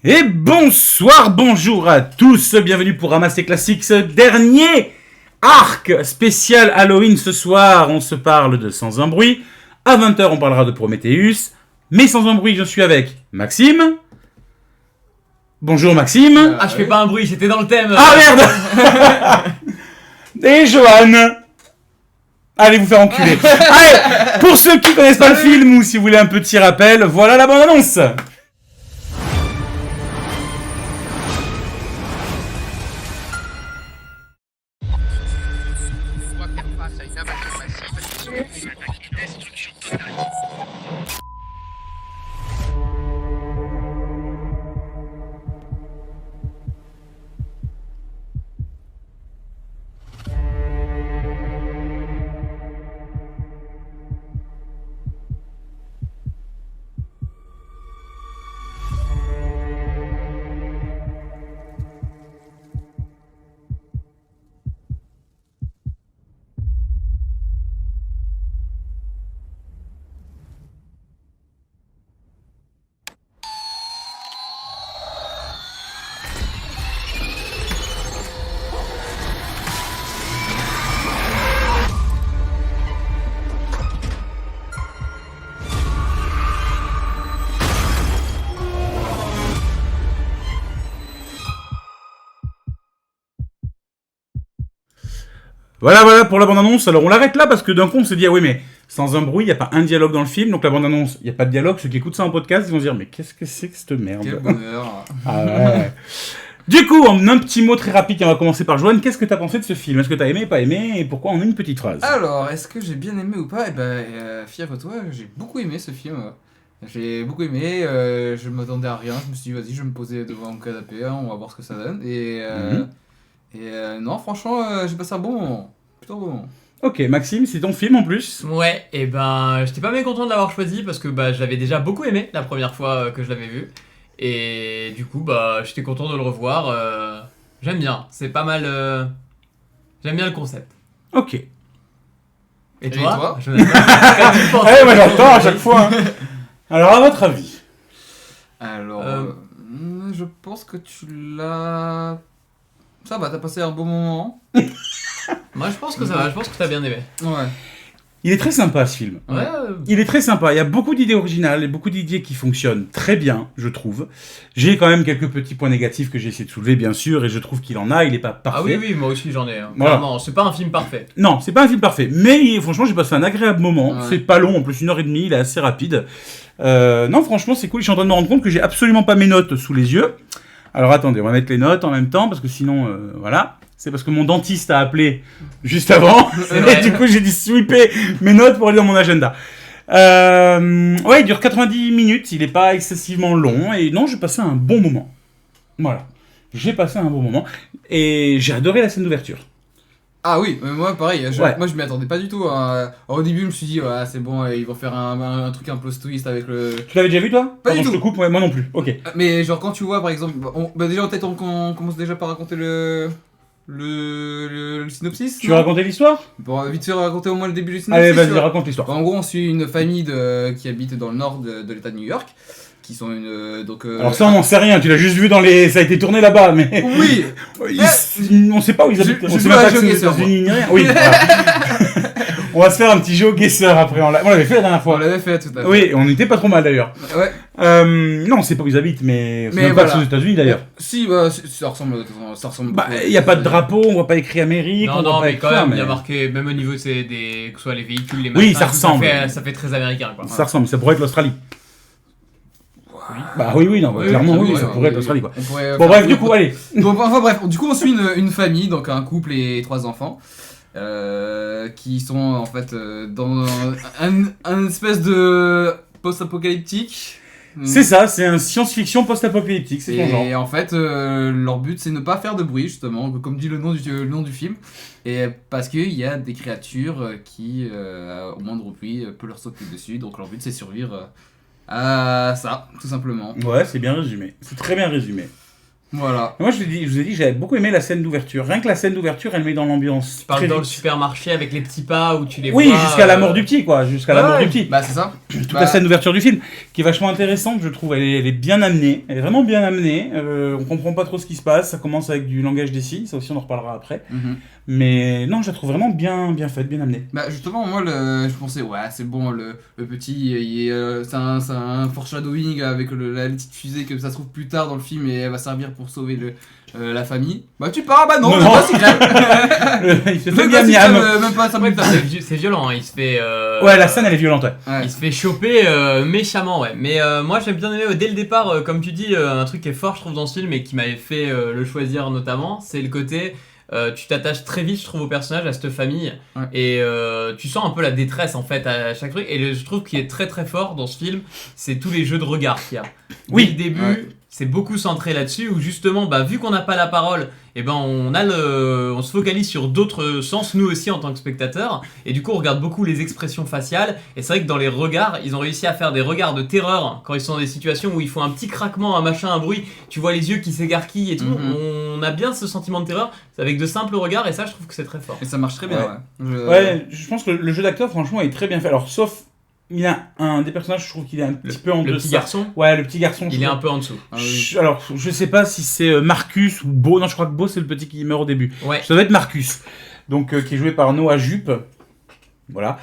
Et bonsoir, bonjour à tous, bienvenue pour Ramasser Classics, ce dernier arc spécial Halloween. Ce soir, on se parle de Sans un bruit. À 20h, on parlera de Prometheus. Mais sans un bruit, je suis avec Maxime. Bonjour Maxime. Ah, je fais pas un bruit, j'étais dans le thème. Ah merde. Et Johan. Allez vous faire enculer. Allez, pour ceux qui connaissent pas le film ou si vous voulez un petit rappel, voilà la bande-annonce. On va faire face à une invasion massive qui attaque une destruction totale. Voilà pour la bande-annonce. Alors on l'arrête là parce que d'un coup on s'est dit ah oui mais sans un bruit, il n'y a pas un dialogue dans le film, donc la bande-annonce, il n'y a pas de dialogue. Ceux qui écoutent ça en podcast, ils vont se dire mais qu'est-ce que c'est que cette merde. Quel bonheur. Ah ouais. Du coup, en un petit mot très rapide, on va commencer par Joanne. Qu'est-ce que t'as pensé de ce film? Est-ce que t'as aimé, pas aimé, et pourquoi en une petite phrase? Alors, est-ce que j'ai bien aimé ou pas? Eh ben, fière-toi, j'ai beaucoup aimé ce film. J'ai beaucoup aimé, je m'attendais à rien, je me suis dit vas-y, je vais me poser devant le canapé, hein, on va voir ce que ça donne. Non, franchement, j'ai passé un bon moment. Plutôt bon moment. Ok, Maxime, c'est ton film en plus. Ouais, et ben j'étais pas mécontent de l'avoir choisi parce que je l'avais déjà beaucoup aimé la première fois que je l'avais vu. Et du coup, j'étais content de le revoir. J'aime bien, c'est pas mal. J'aime bien le concept. Ok. Et toi toi Jonathan, qu'as-tu pensé Allez, moi j'entends à chaque fois. Hein. Alors, à votre avis? Alors, je pense que tu l'as... Ça va, t'as passé un bon moment. Moi je pense que ça va, je pense que t'as bien aimé. Ouais. Il est très sympa ce film. Ouais, Il est très sympa, il y a beaucoup d'idées originales et beaucoup d'idées qui fonctionnent très bien, je trouve. J'ai quand même quelques petits points négatifs que j'ai essayé de soulever, bien sûr, et je trouve qu'il en a, il est pas parfait. Ah oui, moi aussi j'en ai. Voilà. Clairement, c'est pas un film parfait. Non, c'est pas un film parfait, mais franchement, j'ai passé un agréable moment. Ouais. C'est pas long, en plus 1h30, il est assez rapide. Non, franchement, c'est cool. Je suis en train de me rendre compte que j'ai absolument pas mes notes sous les yeux. Alors attendez, on va mettre les notes en même temps, parce que sinon, voilà. C'est parce que mon dentiste a appelé juste avant. C'est vrai. Et du coup, j'ai dû sweeper mes notes pour aller dans mon agenda. Ouais, il dure 90 minutes, il est pas excessivement long. Et non, j'ai passé un bon moment. Voilà. J'ai passé un bon moment. Et j'ai adoré la scène d'ouverture. Ah oui, mais moi pareil, Ouais. moi je m'y attendais pas du tout. Hein. Au début, je me suis dit, ouais, c'est bon, ils vont faire un truc, un plot twist avec le. Tu l'avais déjà vu, toi? Pas du Pardon, tout. je te coupe, ouais, moi non plus. Ok. Mais genre, quand tu vois par exemple. Déjà, peut-être on commence déjà par raconter le synopsis. Tu veux raconter l'histoire? Bon, vite fait raconter au moins le début du synopsis. Allez, tu vas-y, vois. raconte l'histoire. En gros, on suit une famille qui habite dans le nord de l'état de New York, qui sont une. Alors ça, on n'en sait rien, tu l'as juste vu dans les... Ça a été tourné là-bas, mais... Oui. On sait pas où ils habitent, Je on sait joue même à pas que c'est aux GeoGuessr, États-Unis ni rien. Oui, voilà. On va se faire un petit GeoGuessr après. On l'avait fait la dernière On fois. l'avait fait tout à fait. Oui, on n'était pas trop mal d'ailleurs. Ouais. Non, on sait pas où ils habitent, mais... C'est Mais même pas que voilà. c'est aux États-Unis d'ailleurs. Si, ça ressemble. Bah, beaucoup. il y a pas de drapeau, on voit pas écrit Amérique, on Non, voit pas mais écrit quand ça, même, il mais... y a marqué, même au niveau que ce soit les véhicules, les Oui, machins, ça tout, ressemble. Ça fait très américain, quoi. Ça ressemble, ça pourrait être l'Australie. Bah oui, non, Oui, clairement, oui, oui, ça oui, pourrait être oui. l'Australie, quoi. On pourrait Bon, faire- bref, du coup, allez. Donc, enfin bref, du coup on suit une famille, donc un couple et 3 enfants, qui sont en fait dans un espèce de post-apocalyptique. C'est ça, c'est un science-fiction post-apocalyptique, c'est son genre. Et en fait, leur but c'est ne pas faire de bruit justement, comme dit le nom du film, et parce qu'il y a des créatures qui, au moindre bruit, peuvent leur sauter dessus, donc leur but c'est survivre à ça, tout simplement. Ouais, c'est bien résumé. C'est très bien résumé. Voilà. Moi, je vous ai dit, j'avais beaucoup aimé la scène d'ouverture. Rien que la scène d'ouverture, elle met dans l'ambiance. Tu parles très dans le vite. supermarché avec les petits pas où tu les Oui, vois. jusqu'à la mort du petit, quoi. Jusqu'à la mort du petit. Bah c'est ça. Toute la scène d'ouverture du film, qui est vachement intéressante, je trouve. Elle est bien amenée. Elle est vraiment bien amenée. On comprend pas trop ce qui se passe. Ça commence avec du langage des signes. Ça aussi, on en reparlera après. Mais non, je la trouve vraiment bien faite, bien amenée. Bah justement moi je pensais ouais c'est bon le petit c'est un foreshadowing avec la petite fusée que ça se trouve plus tard dans le film et elle va servir pour sauver la famille. Bah tu pars bah non, Non, le non. gosse il crève. Il se Le fait gosse il miam. crève même pas 5 Ouais, minutes putain, après. c'est violent, hein. Il se fait. Ouais, la scène, elle est violente, ouais. Ouais. Il se fait choper méchamment, ouais. Mais moi, j'ai bien aimé dès le départ, comme tu dis, un truc qui est fort, je trouve, dans ce film et qui m'avait fait le choisir notamment, c'est le côté. Tu t'attaches très vite, je trouve, au personnage, à cette famille, Ouais. et tu sens un peu la détresse en fait à chaque truc. Et je trouve qu'il est très très fort dans ce film, c'est tous les jeux de regard qu'il y a. Oui. Dès le début, Ouais. c'est beaucoup centré là-dessus, où justement, bah, vu qu'on n'a pas la parole, et ben on se focalise sur d'autres sens, nous aussi en tant que spectateurs, et du coup on regarde beaucoup les expressions faciales, et c'est vrai que dans les regards, ils ont réussi à faire des regards de terreur quand ils sont dans des situations où il faut un petit craquement, un machin, un bruit, tu vois les yeux qui s'écarquillent et tout, on a bien ce sentiment de terreur, avec de simples regards, et ça je trouve que c'est très fort. Et ça marche très bien ouais. Ouais, je pense que le jeu d'acteur, franchement, est très bien fait. Alors, sauf, il y a un des personnages, je trouve qu'il est un petit peu en Le deçà. petit garçon, Ouais, le petit garçon. il est un peu en dessous. Ah oui. Alors, je sais pas si c'est Marcus ou Beau. Non, je crois que Beau, c'est le petit qui meurt au début. Ouais. Ça doit être Marcus. Donc, qui est joué par Noah Jupe. Voilà.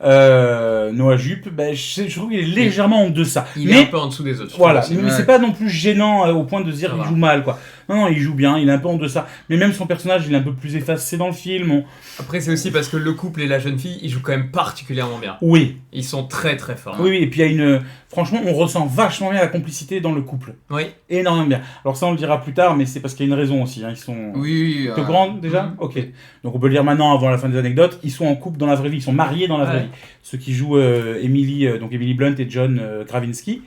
Noah Jupe, bah, je trouve qu'il est légèrement en deçà. Il est un peu en dessous des autres. je Voilà, trouve aussi. mais ouais. c'est pas non plus gênant au point de se dire Ça qu'il va. joue mal, quoi. Non, il joue bien, il est un peu en deçà. Mais même son personnage, il est un peu plus effacé dans le film. Après c'est aussi parce que le couple et la jeune fille, ils jouent quand même particulièrement bien. Oui, Ils sont très très forts. oui, et puis il y a une... Franchement, on ressent vachement bien la complicité dans le couple. Oui. Énormément bien. Alors ça, on le dira plus tard, mais c'est parce qu'il y a une raison aussi. Ils sont... Oui. Te grands déjà Ok. Donc on peut le dire maintenant avant la fin des anecdotes. Ils sont en couple dans la vraie vie, ils sont mariés dans la vraie Ouais. vie. Ceux qui jouent Emily, donc Emily Blunt et John Krasinski,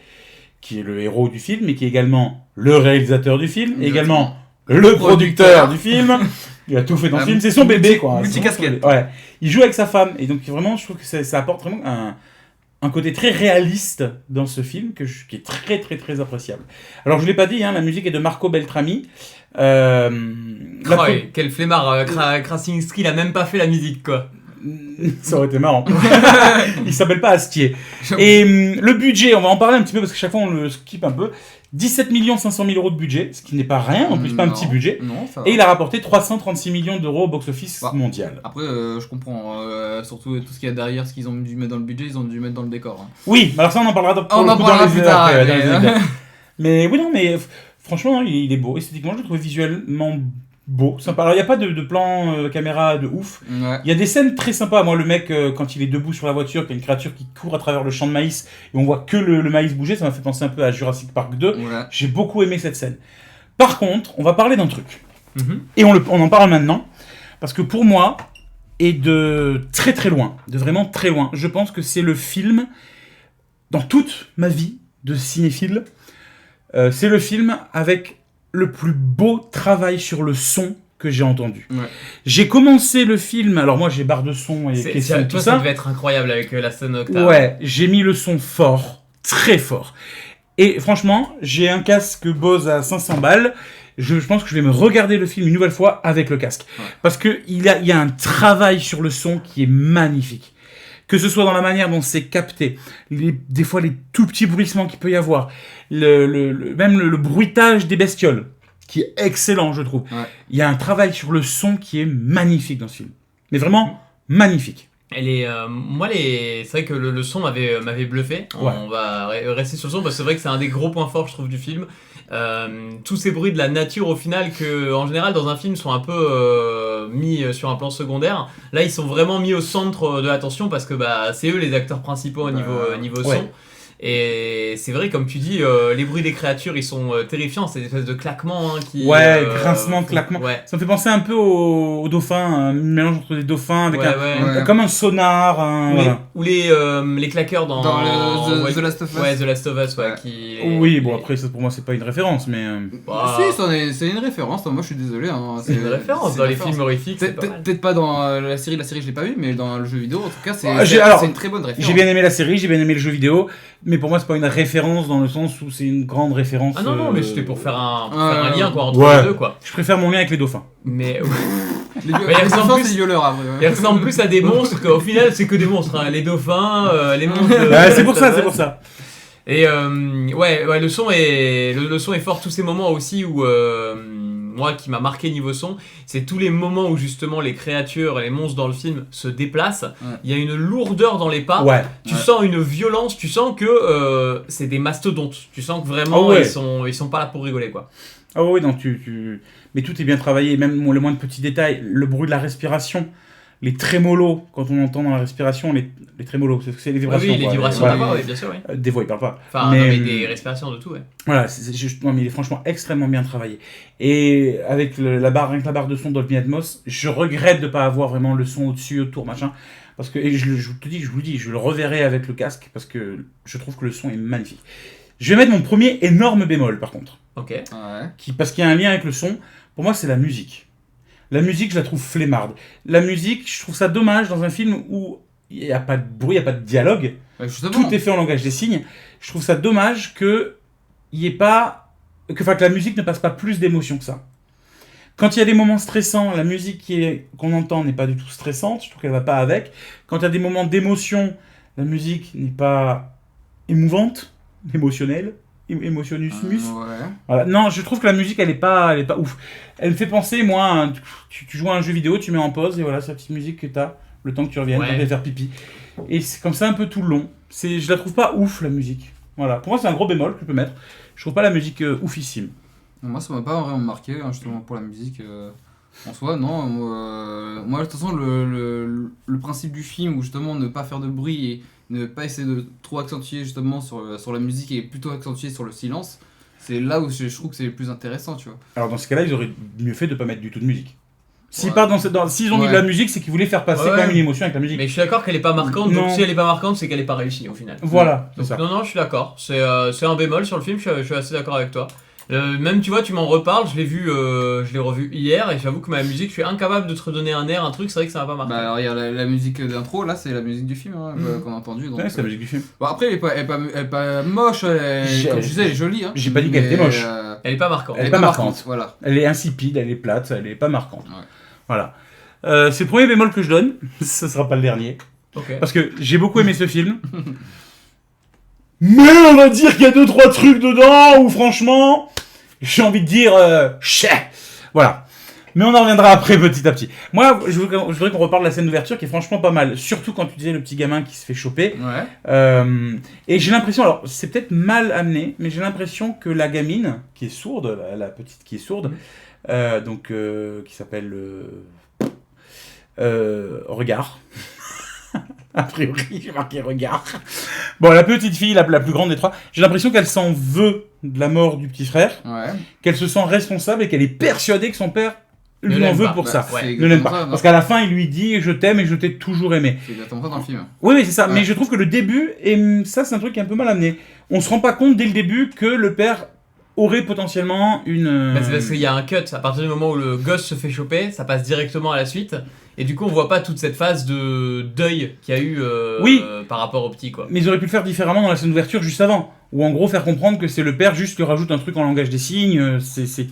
qui est le héros du film, et qui est également le réalisateur du film, et également le producteur du film. Il a tout fait dans le film, c'est son bébé quoi. Multicasquette. Ouais. Il joue avec sa femme, et donc vraiment, je trouve que ça apporte vraiment un côté très réaliste dans ce film qui est très très très appréciable. Alors je l'ai pas dit, hein, la musique est de Marco Beltrami. La Oh, et quel flemmard, Krasinski, il a même pas fait la musique quoi. Ça aurait été marrant. Il s'appelle pas Astier. Et le budget, on va en parler un petit peu parce que chaque fois on le skip un peu. 17 500 000 € de budget, ce qui n'est pas rien, en plus pas un petit budget. Non, ça va. Et il a rapporté 336 millions d'euros au box-office Bah. mondial. Après, je comprends, surtout tout ce qu'il y a derrière, ce qu'ils ont dû mettre dans le budget, ils ont dû mettre dans le décor. Hein. Oui, alors ça on en parlera On en parlera plus tard. Mais oui, non, mais franchement, non, il est beau. Esthétiquement, je le trouve visuellement beau, sympa. Alors il n'y a pas de plan caméra de ouf. Ouais. Il y a des scènes très sympas. Moi, le mec, quand il est debout sur la voiture, qu'il y a une créature qui court à travers le champ de maïs et on voit que le maïs bouger, ça m'a fait penser un peu à Jurassic Park 2. Ouais. J'ai beaucoup aimé cette scène. Par contre, on va parler d'un truc. Mhm. Et on en parle maintenant. Parce que pour moi, et de très très loin, de vraiment très loin, je pense que c'est le film, dans toute ma vie de cinéphile, c'est le film avec le plus beau travail sur le son que j'ai entendu. Ouais. J'ai commencé le film, alors moi j'ai barre de son et question tout Toi, ça. ça devait être incroyable avec la scène octave. Ouais, j'ai mis le son fort, très fort. Et franchement, j'ai un casque Bose à 500 balles. Je pense que je vais me regarder le film une nouvelle fois avec le casque. Ouais. Parce qu'il y a un travail sur le son qui est magnifique. Que ce soit dans la manière dont c'est capté, des fois les tout petits bruissements qu'il peut y avoir, même le bruitage des bestioles, qui est excellent, je trouve. Ouais. Il y a un travail sur le son qui est magnifique dans ce film. Mais vraiment magnifique. C'est vrai que le son m'avait bluffé. Ouais. On va rester sur le son parce que c'est vrai que c'est un des gros points forts je trouve du film. Tous ces bruits de la nature au final que en général dans un film sont un peu mis sur un plan secondaire. Là ils sont vraiment mis au centre de l'attention parce que bah, c'est eux les acteurs principaux au niveau ouais. son. Et c'est vrai, comme tu dis, les bruits des créatures, ils sont terrifiants. C'est des espèces de claquements qui... Ouais, grincement, claquement. Ouais. Ça me fait penser un peu au dauphin, un mélange entre des dauphins avec Ouais, ouais. comme un sonar. Voilà. Ou les claqueurs dans The Last of Us. Ouais, The Last of Us, ouais. Ouais. Oui, bon après ça pour moi c'est pas une référence, mais Bah, Si, c'est une référence. Moi, je suis désolé. Hein. c'est une référence c'est dans une les référence. films horrifiques. C'est pas mal. Peut-être pas dans la série, je l'ai pas vu, mais dans le jeu vidéo, en tout cas, c'est alors, c'est une très bonne référence. j'ai bien aimé la série, j'ai bien aimé le jeu vidéo, mais pour moi c'est pas une référence dans le sens où c'est une grande référence. Ah non, mais c'était pour faire un lien quoi, entre Ouais. les deux quoi. Je préfère mon lien avec les dauphins. Mais Les Mais il ressemble plus- c'est violeur après. ils ressemblent plus à des monstres qu'au final c'est que des monstres. Hein. Les dauphins, les monstres. C'est pour ça, c'est pour ça. Et ouais, le son est fort. Tous ces moments aussi où moi qui m'a marqué niveau son, c'est tous les moments où justement les créatures et les monstres dans le film se déplacent. Ouais. Il y a une lourdeur dans les pas. Ouais. Tu Ouais. sens une violence. Tu sens que c'est des mastodontes. Tu sens que vraiment Ah ouais. ils sont pas là pour rigoler quoi. Ah oui, non, mais tout est bien travaillé, même le moins de petits détails, le bruit de la respiration, les trémolos, quand on entend dans la respiration, les trémolos, c'est les vibrations. Oui, les quoi. vibrations Voilà. d'abord, oui, bien sûr, oui. Des voix, il parle pas. Enfin, Mais, non, mais des respirations de tout, ouais. Voilà, non, mais il est franchement extrêmement bien travaillé. Et avec rien que la barre de son Dolby Atmos, je regrette de ne pas avoir vraiment le son au-dessus, autour, machin. Parce que, et je vous le dis, je le reverrai avec le casque, parce que je trouve que le son est magnifique. Je vais mettre mon premier énorme bémol, par contre. Ok. Ouais. Parce qu'il y a un lien avec le son, pour moi c'est la musique. La musique, je la trouve flemmarde. La musique, je trouve ça dommage dans un film où il n'y a pas de bruit, il n'y a pas de dialogue, Justement. tout est fait en langage des signes. Je trouve ça dommage que la musique ne passe pas plus d'émotion que ça. Quand il y a des moments stressants, la musique qu'on entend n'est pas du tout stressante, je trouve qu'elle va pas avec. Quand il y a des moments d'émotion, la musique n'est pas émouvante, émotionnelle. Émotionusmus. Ouais. Voilà. Non, je trouve que la musique, elle est pas ouf. Elle me fait penser, moi, tu joues à un jeu vidéo, tu mets en pause, et voilà, c'est la petite musique que t'as, le temps que tu reviennes, Ouais. quand tu vas faire pipi. Et c'est comme ça un peu tout le long. Je la trouve pas ouf, la musique. Voilà. Pour moi, c'est un gros bémol que je peux mettre. Je trouve pas la musique oufissime. Moi, ça m'a pas vraiment marqué, hein, justement, pour la musique. En soi, non. Moi, de toute façon, le principe du film, où justement ne pas faire de bruit et ne pas essayer de trop accentuer justement sur la musique et plutôt accentuer sur le silence, c'est là où je trouve que c'est le plus intéressant, tu vois. Alors, dans ce cas-là, ils auraient mieux fait de pas mettre du tout de musique. S'ils Ouais. s'ils ont mis de la musique, c'est qu'ils voulaient faire passer Ouais. quand même une émotion avec la musique. Mais je suis d'accord qu'elle est pas marquante, Non. donc si elle est pas marquante, c'est qu'elle est pas réussie au final. Voilà, c'est Donc, ça. non, je suis d'accord. C'est un bémol sur le film, je suis assez d'accord avec toi. Même tu vois, tu m'en reparles, je l'ai revu hier et j'avoue que ma musique, je suis incapable de te redonner un air, un truc, c'est vrai que ça m'a pas marqué. Bah, alors, il y a la musique d'intro, là, c'est la musique du film qu'on a entendu. Donc, Ouais, c'est la musique du film. Bon, après, elle est pas moche, comme tu disais, elle est jolie. Hein, J'ai pas dit qu'elle était Mais, moche. Elle est pas marquante. Elle est pas marquante. Voilà. Elle est insipide, elle est plate, elle est pas marquante. Ouais. Voilà. C'est le premier bémol que je donne. Ce sera pas le dernier. Ok. Parce que j'ai beaucoup aimé ce film. Mais on va dire qu'il y a 2-3 trucs dedans où franchement, j'ai envie de dire chais. Voilà. Mais on en reviendra après petit à petit. Moi, je voudrais qu'on reparle de la scène d'ouverture qui est franchement pas mal. Surtout quand tu disais le petit gamin qui se fait choper. Ouais. Et j'ai l'impression, alors c'est peut-être mal amené, mais j'ai l'impression que la gamine qui est sourde, la petite qui est sourde, qui s'appelle Regard. A priori, j'ai marqué Regard. Bon, la petite fille, la plus grande des trois, j'ai l'impression qu'elle s'en veut de la mort du petit frère, Ouais. qu'elle se sent responsable et qu'elle est persuadée que son père Ne lui en l'aime veut pas. pour Bah, ça. ouais. Ne l'aime pas. Parce qu'à la fin, il lui dit « Je t'aime et je t'ai toujours aimé ». C'est exactement ça dans le film. Oui, oui, c'est ça. Ouais. Mais je trouve que le début, et ça, c'est un truc qui est un peu mal amené. On se rend pas compte dès le début que le père aurait potentiellement une. Bah, c'est parce qu'il y a un cut, à partir du moment où le gosse se fait choper, ça passe directement à la suite, et du coup on voit pas toute cette phase de deuil qu'il y a eu Oui. Par rapport au petit quoi. Mais ils auraient pu le faire différemment dans la scène d'ouverture juste avant. Ou en gros faire comprendre que c'est le père juste qui rajoute un truc en langage des signes. C'est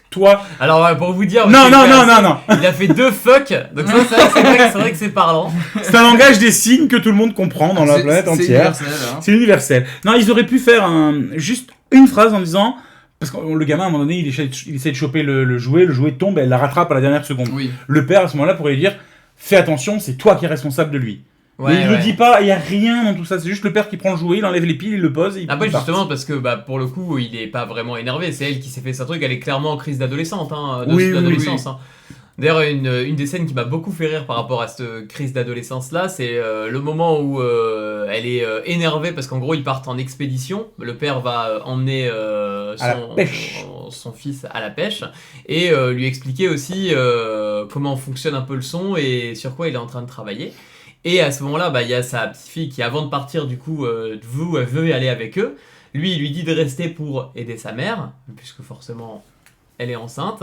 toi. Alors ouais, pour vous dire, Non, parce non, qu'il non, fait non, non. il a fait 2 fuck, donc ça c'est vrai que c'est parlant. C'est un langage des signes que tout le monde comprend dans la planète C'est entière. universel, hein. C'est universel. Non, ils auraient pu faire juste une phrase en disant. Parce que le gamin, à un moment donné, il essaie de choper le jouet tombe, elle la rattrape à la dernière seconde. Oui. Le père, à ce moment-là, pourrait lui dire fais attention, c'est toi qui es responsable de lui. Ouais, mais il ouais. le dit pas, il y a rien dans tout ça, c'est juste le père qui prend le jouet, il enlève les piles, il le pose et il Après part. justement parce que bah, pour le coup il est pas vraiment énervé, c'est elle qui s'est fait sa truc, elle est clairement en crise d'adolescente, hein, Oui, oui, d'adolescence. Hein. D'ailleurs une des scènes qui m'a beaucoup fait rire par rapport à cette crise d'adolescence là, c'est le moment où elle est énervée parce qu'en gros ils partent en expédition, le père va emmener son fils à la pêche et lui expliquer aussi comment fonctionne un peu le son et sur quoi il est en train de travailler. Et à ce moment-là, bah, y a sa petite fille qui, avant de partir, du coup, veut aller avec eux. Lui, il lui dit de rester pour aider sa mère, puisque forcément, elle est enceinte.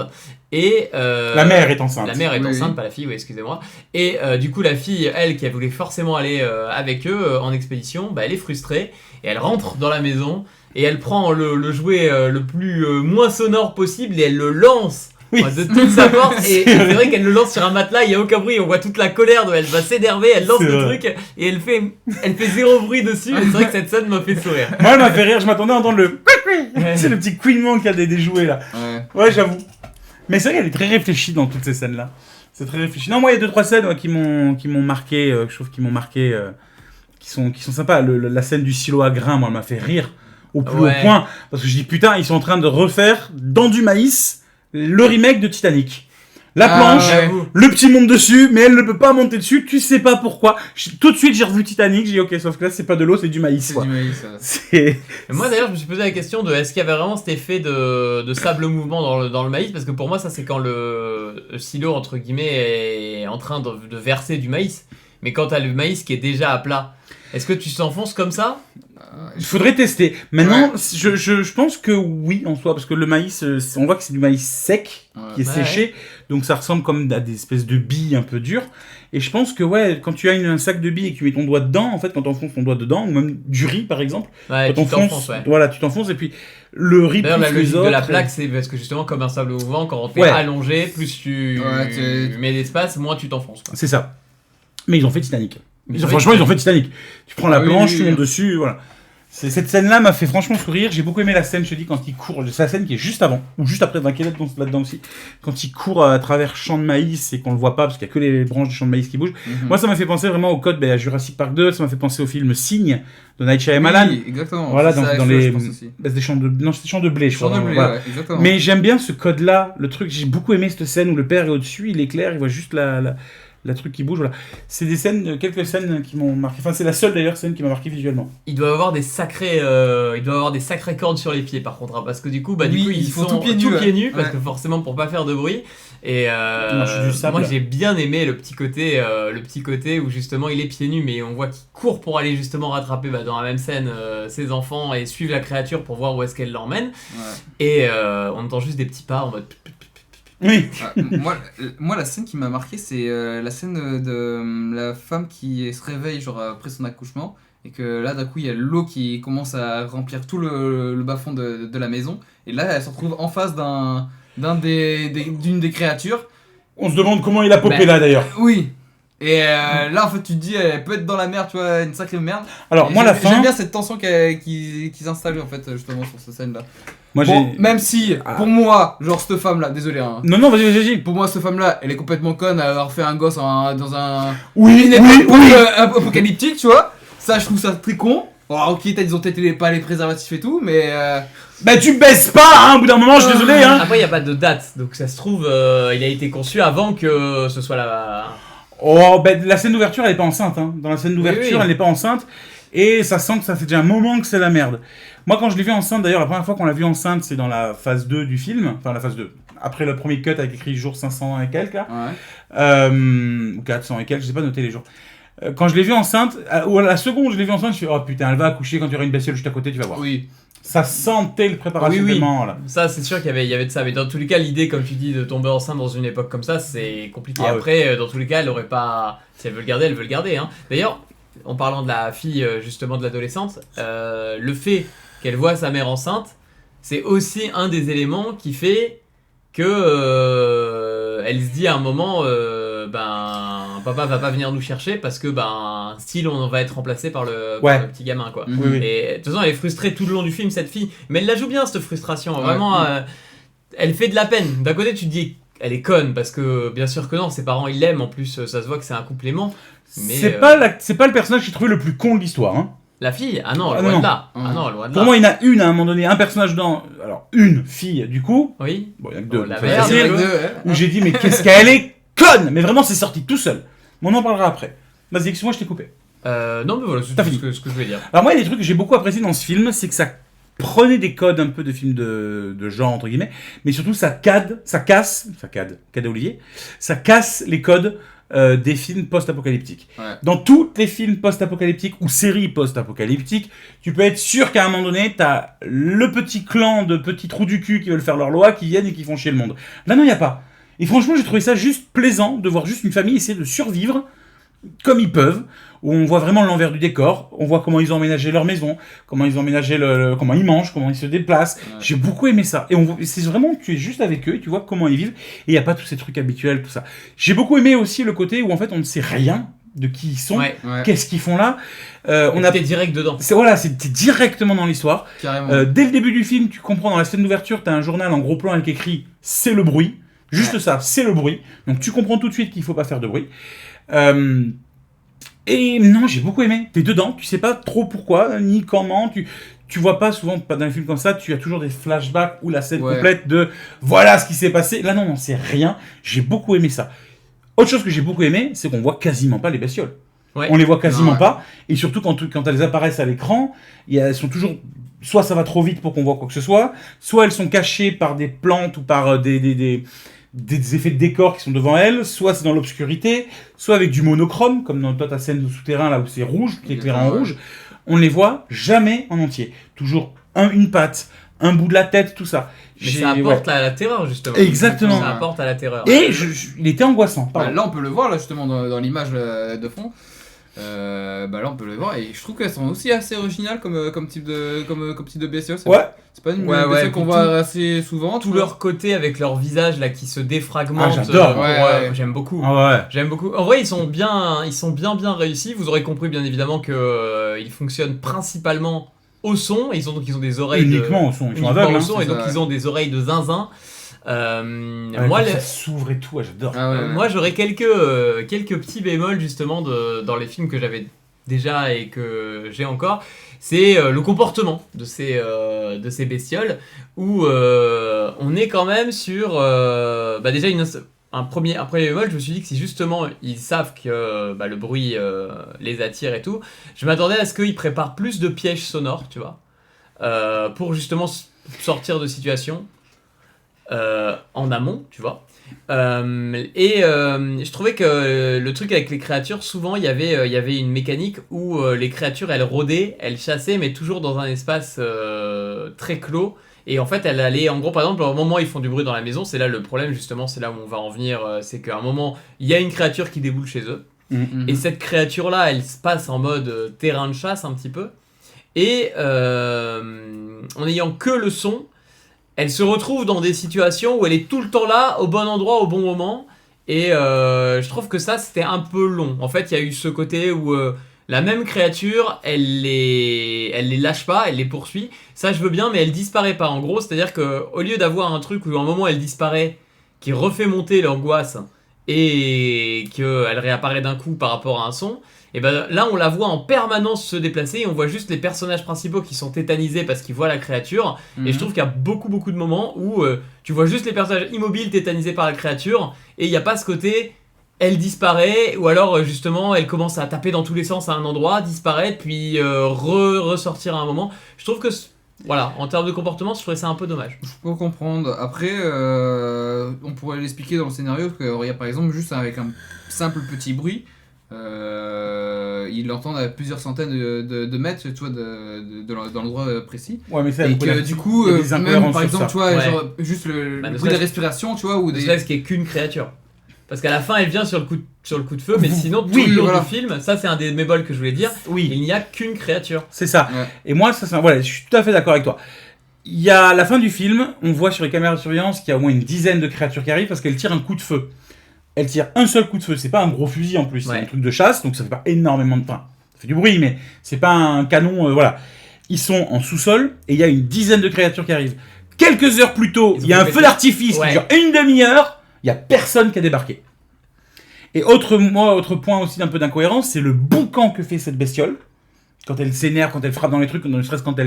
Et La mère est enceinte. La mère est Oui, enceinte, oui. pas la fille, oui, excusez-moi. Et du coup, la fille, elle, qui voulait forcément aller avec eux en expédition, bah, elle est frustrée et elle rentre dans la maison et elle prend le jouet le plus moins sonore possible et elle le lance. Oui. De toute sa force, et C'est c'est vrai. vrai qu'elle le lance sur un matelas, il n'y a aucun bruit, on voit toute la colère, elle va s'énerver, elle lance C'est le vrai. truc et elle fait zéro bruit dessus. Et c'est vrai que cette scène m'a fait sourire. Moi, elle m'a fait rire, je m'attendais à entendre le. Ouais. C'est le petit couinement qu'il y a des jouets là. Ouais. Ouais, j'avoue. Mais c'est vrai qu'elle est très réfléchie dans toutes ces scènes-là. C'est très réfléchi. Non, moi, il y a 2-3 scènes qui m'ont marqué, que je trouve qui m'ont marqué, qui sont sympas. La scène du silo à grains, moi, elle m'a fait rire au plus Ouais. haut point. Parce que je dis, putain, ils sont en train de refaire dans du maïs le remake de Titanic. La Ah, planche, ouais. J'avoue. le petit monte dessus, mais elle ne peut pas monter dessus, tu sais pas pourquoi. Tout de suite, j'ai revu Titanic, j'ai dit, ok, sauf que là, c'est pas de l'eau, c'est du maïs, C'est quoi. du maïs, ça. C'est. Et moi d'ailleurs je me suis posé la question de est-ce qu'il y avait vraiment cet effet de sable mouvement dans le maïs, parce que pour moi ça c'est quand le silo entre guillemets est en train de verser du maïs, mais quand t'as le maïs qui est déjà à plat, est-ce que tu t'enfonces comme ça? Il faudrait tester. Maintenant, je pense que oui, en soi, parce que le maïs, on voit que c'est du maïs sec, qui est Ouais. séché, donc ça ressemble comme à des espèces de billes un peu dures. Et je pense que, ouais, quand tu as un sac de billes et que tu mets ton doigt dedans, en fait, quand tu enfonces ton doigt dedans, ou même du riz, par exemple, Ouais, quand tu t'enfonces, ouais. voilà, tu t'enfonces, et puis le riz D'ailleurs, plus la les logique autres, de la plaque, c'est parce que justement, comme un sable mouvant, quand on te fait Ouais. allonger, plus tu Ouais, mets d'espace, moins tu t'enfonces. quoi. c'est ça. Mais ils ont fait Titanic. Ils ont fait Franchement, ils ont fait Titanic. Tu prends la Oui, planche, oui, tu oui. montes dessus, voilà. Cette scène-là m'a fait franchement sourire. J'ai beaucoup aimé la scène, je te dis, quand il court. C'est la scène qui est juste avant, ou juste après, qui est là-dedans aussi. Quand il court à travers champs de maïs et qu'on le voit pas parce qu'il y a que les branches du champ de maïs qui bougent. Mhm. Moi, ça m'a fait penser vraiment au code à Jurassic Park 2. Ça m'a fait penser au film Signe de Night Shyamalan. Oui, exactement. Voilà, C'est dans ça, les. je pense aussi. C'est des champs de. Non, c'est des champs de blé, je Champ crois. de blé, Voilà. ouais, exactement. Mais j'aime bien ce code-là, le truc. J'ai beaucoup aimé cette scène où le père est au-dessus, il éclaire, il voit juste la truc qui bouge. Voilà. C'est des scènes, quelques scènes qui m'ont marqué. Enfin, c'est la seule d'ailleurs scène qui m'a marqué visuellement. Il doit avoir des sacrés cordes sur les pieds par contre, hein, parce que du coup, du Oui, coup ils ils font sont tout pieds nus, parce ouais. que forcément pour pas faire de bruit. Et marche du sable. moi j'ai bien aimé le petit côté où justement il est pieds nus, mais on voit qu'il court pour aller justement rattraper dans la même scène ses enfants et suivre la créature pour voir où est-ce qu'elle l'emmène. Ouais. Et on entend juste des petits pas en mode. Oui. Moi, la scène qui m'a marqué, c'est la scène de la femme qui se réveille genre après son accouchement et que là d'un coup il y a l'eau qui commence à remplir tout le bas-fond de la maison et là elle se retrouve en face d'une des créatures. On se demande comment il a popé Ben, là d'ailleurs. Oui. Et là en fait tu te dis elle peut être dans la merde, tu vois, une sacrée merde. Alors Et moi la fin, j'aime bien cette tension qui s'installe en fait justement sur cette scène là. moi Bon, j'ai. même si pour moi, genre cette femme là, désolé hein. Non vas-y. Pour moi, cette femme-là, elle est complètement conne à avoir fait un gosse dans un. Oui, une oui, époque oui. apocalyptique, tu vois. Ça, je trouve ça très con. Bon, ok, ils ont peut-être pas les préservatifs et tout, mais. Bah tu baisses pas, hein, au bout d'un moment, je suis désolé, hein. Après il y a pas de date, donc ça se trouve il a été conçu avant que ce soit la. Oh, ben la scène d'ouverture, elle est pas enceinte, hein. Dans la scène d'ouverture, Oui, oui. elle n'est pas enceinte. Et ça sent que ça fait déjà un moment que c'est la merde. Moi, quand je l'ai vue enceinte, d'ailleurs, la première fois qu'on l'a vue enceinte, c'est dans la phase 2 du film. Enfin, la phase 2. Après le premier cut avec écrit jour 500 et quelques, là. Ouais. 400 et quelques, je sais pas noter les jours. Quand je l'ai vue enceinte, ou à la seconde où je l'ai vue enceinte, je me suis dit, oh putain, elle va accoucher quand il y aura une bestiole juste à côté, tu vas voir. Oui. Ça sentait le préparation Oui. tellement, là. Ça, c'est sûr qu'il y avait de ça. Mais dans tous les cas, l'idée, comme tu dis, de tomber enceinte dans une époque comme ça, c'est compliqué. Ah ouais. Après, dans tous les cas, elle aurait pas. Si elle veut le garder, elle veut le garder. Hein. D'ailleurs, en parlant de la fille, justement, de l'adolescente, le fait qu'elle voit sa mère enceinte, c'est aussi un des éléments qui fait que elle se dit à un moment, papa va pas venir nous chercher parce que style on va être remplacé par le petit gamin quoi. Mhm. Oui, oui. Et de toute façon elle est frustrée tout le long du film cette fille, mais elle la joue bien cette frustration. Ouais. Vraiment, elle fait de la peine. D'un côté tu te dis elle est conne parce que bien sûr que non, ses parents ils l'aiment en plus, ça se voit que c'est un complément. Mais C'est pas le personnage que j'ai trouvé le plus con de l'histoire, hein. la fille, ah non, Ah loin non. de là. Mhm. Ah non, loin de Pour là. moi, il y en a une à un moment donné, un personnage dans. Alors, une fille, du coup. Oui. Bon, il y en a que deux. Oh, la donc c'est merde. facile. Où j'ai dit, mais qu'est-ce qu'elle est conne! Mais vraiment, c'est sorti tout seul. Mais on en parlera après. Vas-y, excuse-moi, je t'ai coupé. Non mais voilà, c'est T'as tout fini. ce que je voulais dire. Alors, moi, il y a des trucs que j'ai beaucoup apprécié dans ce film, c'est que ça prenait des codes un peu de films de genre, entre guillemets, mais surtout, ça casse les codes des films post-apocalyptiques. Ouais. Dans tous les films post-apocalyptiques ou séries post-apocalyptiques, tu peux être sûr qu'à un moment donné, t'as le petit clan de petits trous du cul qui veulent faire leur loi, qui viennent et qui font chier le monde. Là, non, il n'y a pas. Et franchement, j'ai trouvé ça juste plaisant de voir juste une famille essayer de survivre comme ils peuvent, où on voit vraiment l'envers du décor, on voit comment ils ont aménagé leur maison, comment ils ont aménagé comment ils mangent, comment ils se déplacent. Ouais. J'ai beaucoup aimé ça. Et c'est vraiment que tu es juste avec eux et tu vois comment ils vivent. Et il n'y a pas tous ces trucs habituels, tout ça. J'ai beaucoup aimé aussi le côté où en fait on ne sait rien de qui ils sont, Ouais. Ouais, qu'est-ce qu'ils font là. T'es direct dedans. C'était directement dans l'histoire. carrément. Dès le début du film, tu comprends dans la scène d'ouverture, tu as un journal en gros plan avec écrit « c'est le bruit ». Juste ça, c'est le bruit. Donc tu comprends tout de suite qu'il ne faut pas faire de bruit. Et non, j'ai beaucoup aimé. T'es dedans, tu sais pas trop pourquoi, ni comment. Tu vois pas souvent, pas dans les films comme ça, tu as toujours des flashbacks ou la scène Ouais. complète de voilà ce qui s'est passé. Là, non, on sait rien. J'ai beaucoup aimé ça. Autre chose que j'ai beaucoup aimé, c'est qu'on voit quasiment pas les bestioles. Ouais. On les voit quasiment Ouais. pas. Et surtout, quand elles apparaissent à l'écran, elles sont toujours. Soit ça va trop vite pour qu'on voit quoi que ce soit elles sont cachées par des plantes ou par des effets de décor qui sont devant elles, soit c'est dans l'obscurité, soit avec du monochrome, comme dans ta scène de souterrain là où c'est rouge, qui est éclairé en Ouais. rouge. On les voit jamais en entier. Toujours une patte, un bout de la tête, tout ça. Mais ça apporte la terreur, justement. Exactement. Ça apporte à la terreur. Et il était angoissant. Bah, Pardon. là, on peut le voir là justement dans l'image de fond. Bah là, on peut le voir et je trouve qu'elles sont aussi assez originales comme type de bestiole. Ouais. C'est pas une Ouais, bestiole qu'on tout- voit assez souvent. Tout leur côté avec leur visage là qui se défragmente. Ah, j'adore. Ouais. J'aime beaucoup. Ah ouais. J'aime beaucoup. En vrai, ils sont bien réussis. Vous aurez compris bien évidemment que ils fonctionnent principalement au son. Ils ont des oreilles Uniquement au son. Ils sont uniquement aveugles. au Hein. son et c'est donc ça, ils ont des oreilles de zinzin. Moi, ça s'ouvre et tout. Ouais, j'adore. Ah ouais. Moi, j'aurais quelques petits bémols justement dans les films que j'avais déjà et que j'ai encore. C'est le comportement de ces bestioles où on est quand même sur déjà un premier bémol. Je me suis dit que si justement ils savent que le bruit les attire et tout, je m'attendais à ce qu'ils préparent plus de pièges sonores, tu vois, pour justement sortir de situations en amont, tu vois. Je trouvais que le truc avec les créatures, souvent il y avait une mécanique où les créatures elles rôdaient, elles chassaient, mais toujours dans un espace très clos. Et en fait, elle allait, en gros, par exemple, au moment où ils font du bruit dans la maison, c'est là le problème, justement, c'est là où on va en venir. C'est qu'à un moment, il y a une créature qui déboule chez eux. Mhm. Et cette créature-là, elle se passe en mode terrain de chasse un petit peu. Et en n'ayant que le son, elle se retrouve dans des situations où elle est tout le temps là, au bon endroit, au bon moment. Et je trouve que ça, c'était un peu long. En fait, il y a eu ce côté où la même créature, elle les lâche pas, elle les poursuit. Ça, je veux bien, mais elle disparaît pas. En gros, c'est-à-dire qu'au lieu d'avoir un truc où à un moment elle disparaît, qui refait monter l'angoisse et qu'elle réapparaît d'un coup par rapport à un son, et ben là on la voit en permanence se déplacer et on voit juste les personnages principaux qui sont tétanisés parce qu'ils voient la créature. Et je trouve qu'il y a beaucoup de moments où tu vois juste les personnages immobiles tétanisés par la créature et il n'y a pas ce côté elle disparaît ou alors justement elle commence à taper dans tous les sens à un endroit, disparaître puis ressortir à un moment. Je trouve que voilà, en termes de comportement, je trouvais ça un peu dommage. Je peux comprendre. Après, on pourrait l'expliquer dans le scénario qu'il y a par exemple juste avec un simple petit bruit, ils l'entendent à plusieurs centaines de mètres, tu vois, dans l'endroit précis. Ouais, mais ça, Et que du coup, il y a des même incohérences par sur exemple, ça. tu vois, Ouais. genre, juste le Bah, ne bruit de la serait-ce- respiration, tu vois, ou Ne des. serait-ce qu'il n'y ait qu'une créature. Parce qu'à la fin, elle vient sur le coup de feu, mais sinon, tout Oui, le long voilà. du film, ça c'est un des bémols que je voulais dire, Oui, il n'y a qu'une créature. c'est ça. Ouais. Et moi, voilà, je suis tout à fait d'accord avec toi. Il y a à la fin du film, on voit sur les caméras de surveillance qu'il y a au moins une dizaine de créatures qui arrivent parce qu'elles tirent un coup de feu. Elles tirent un seul coup de feu, c'est pas un gros fusil en plus, c'est Ouais. un truc de chasse, donc ça fait pas énormément de pain. Ça fait du bruit, mais c'est pas un canon, voilà. Ils sont en sous-sol et il y a une dizaine de créatures qui arrivent. Quelques heures plus tôt, Ils ont il y a un fait feu péter. d'artifice Ouais. qui dure une demi-heure, il y a personne qui a débarqué. Et autre point aussi d'un peu d'incohérence, c'est le boucan que fait cette bestiole. Quand elle s'énerve, quand elle frappe dans les trucs, ne serait-ce quand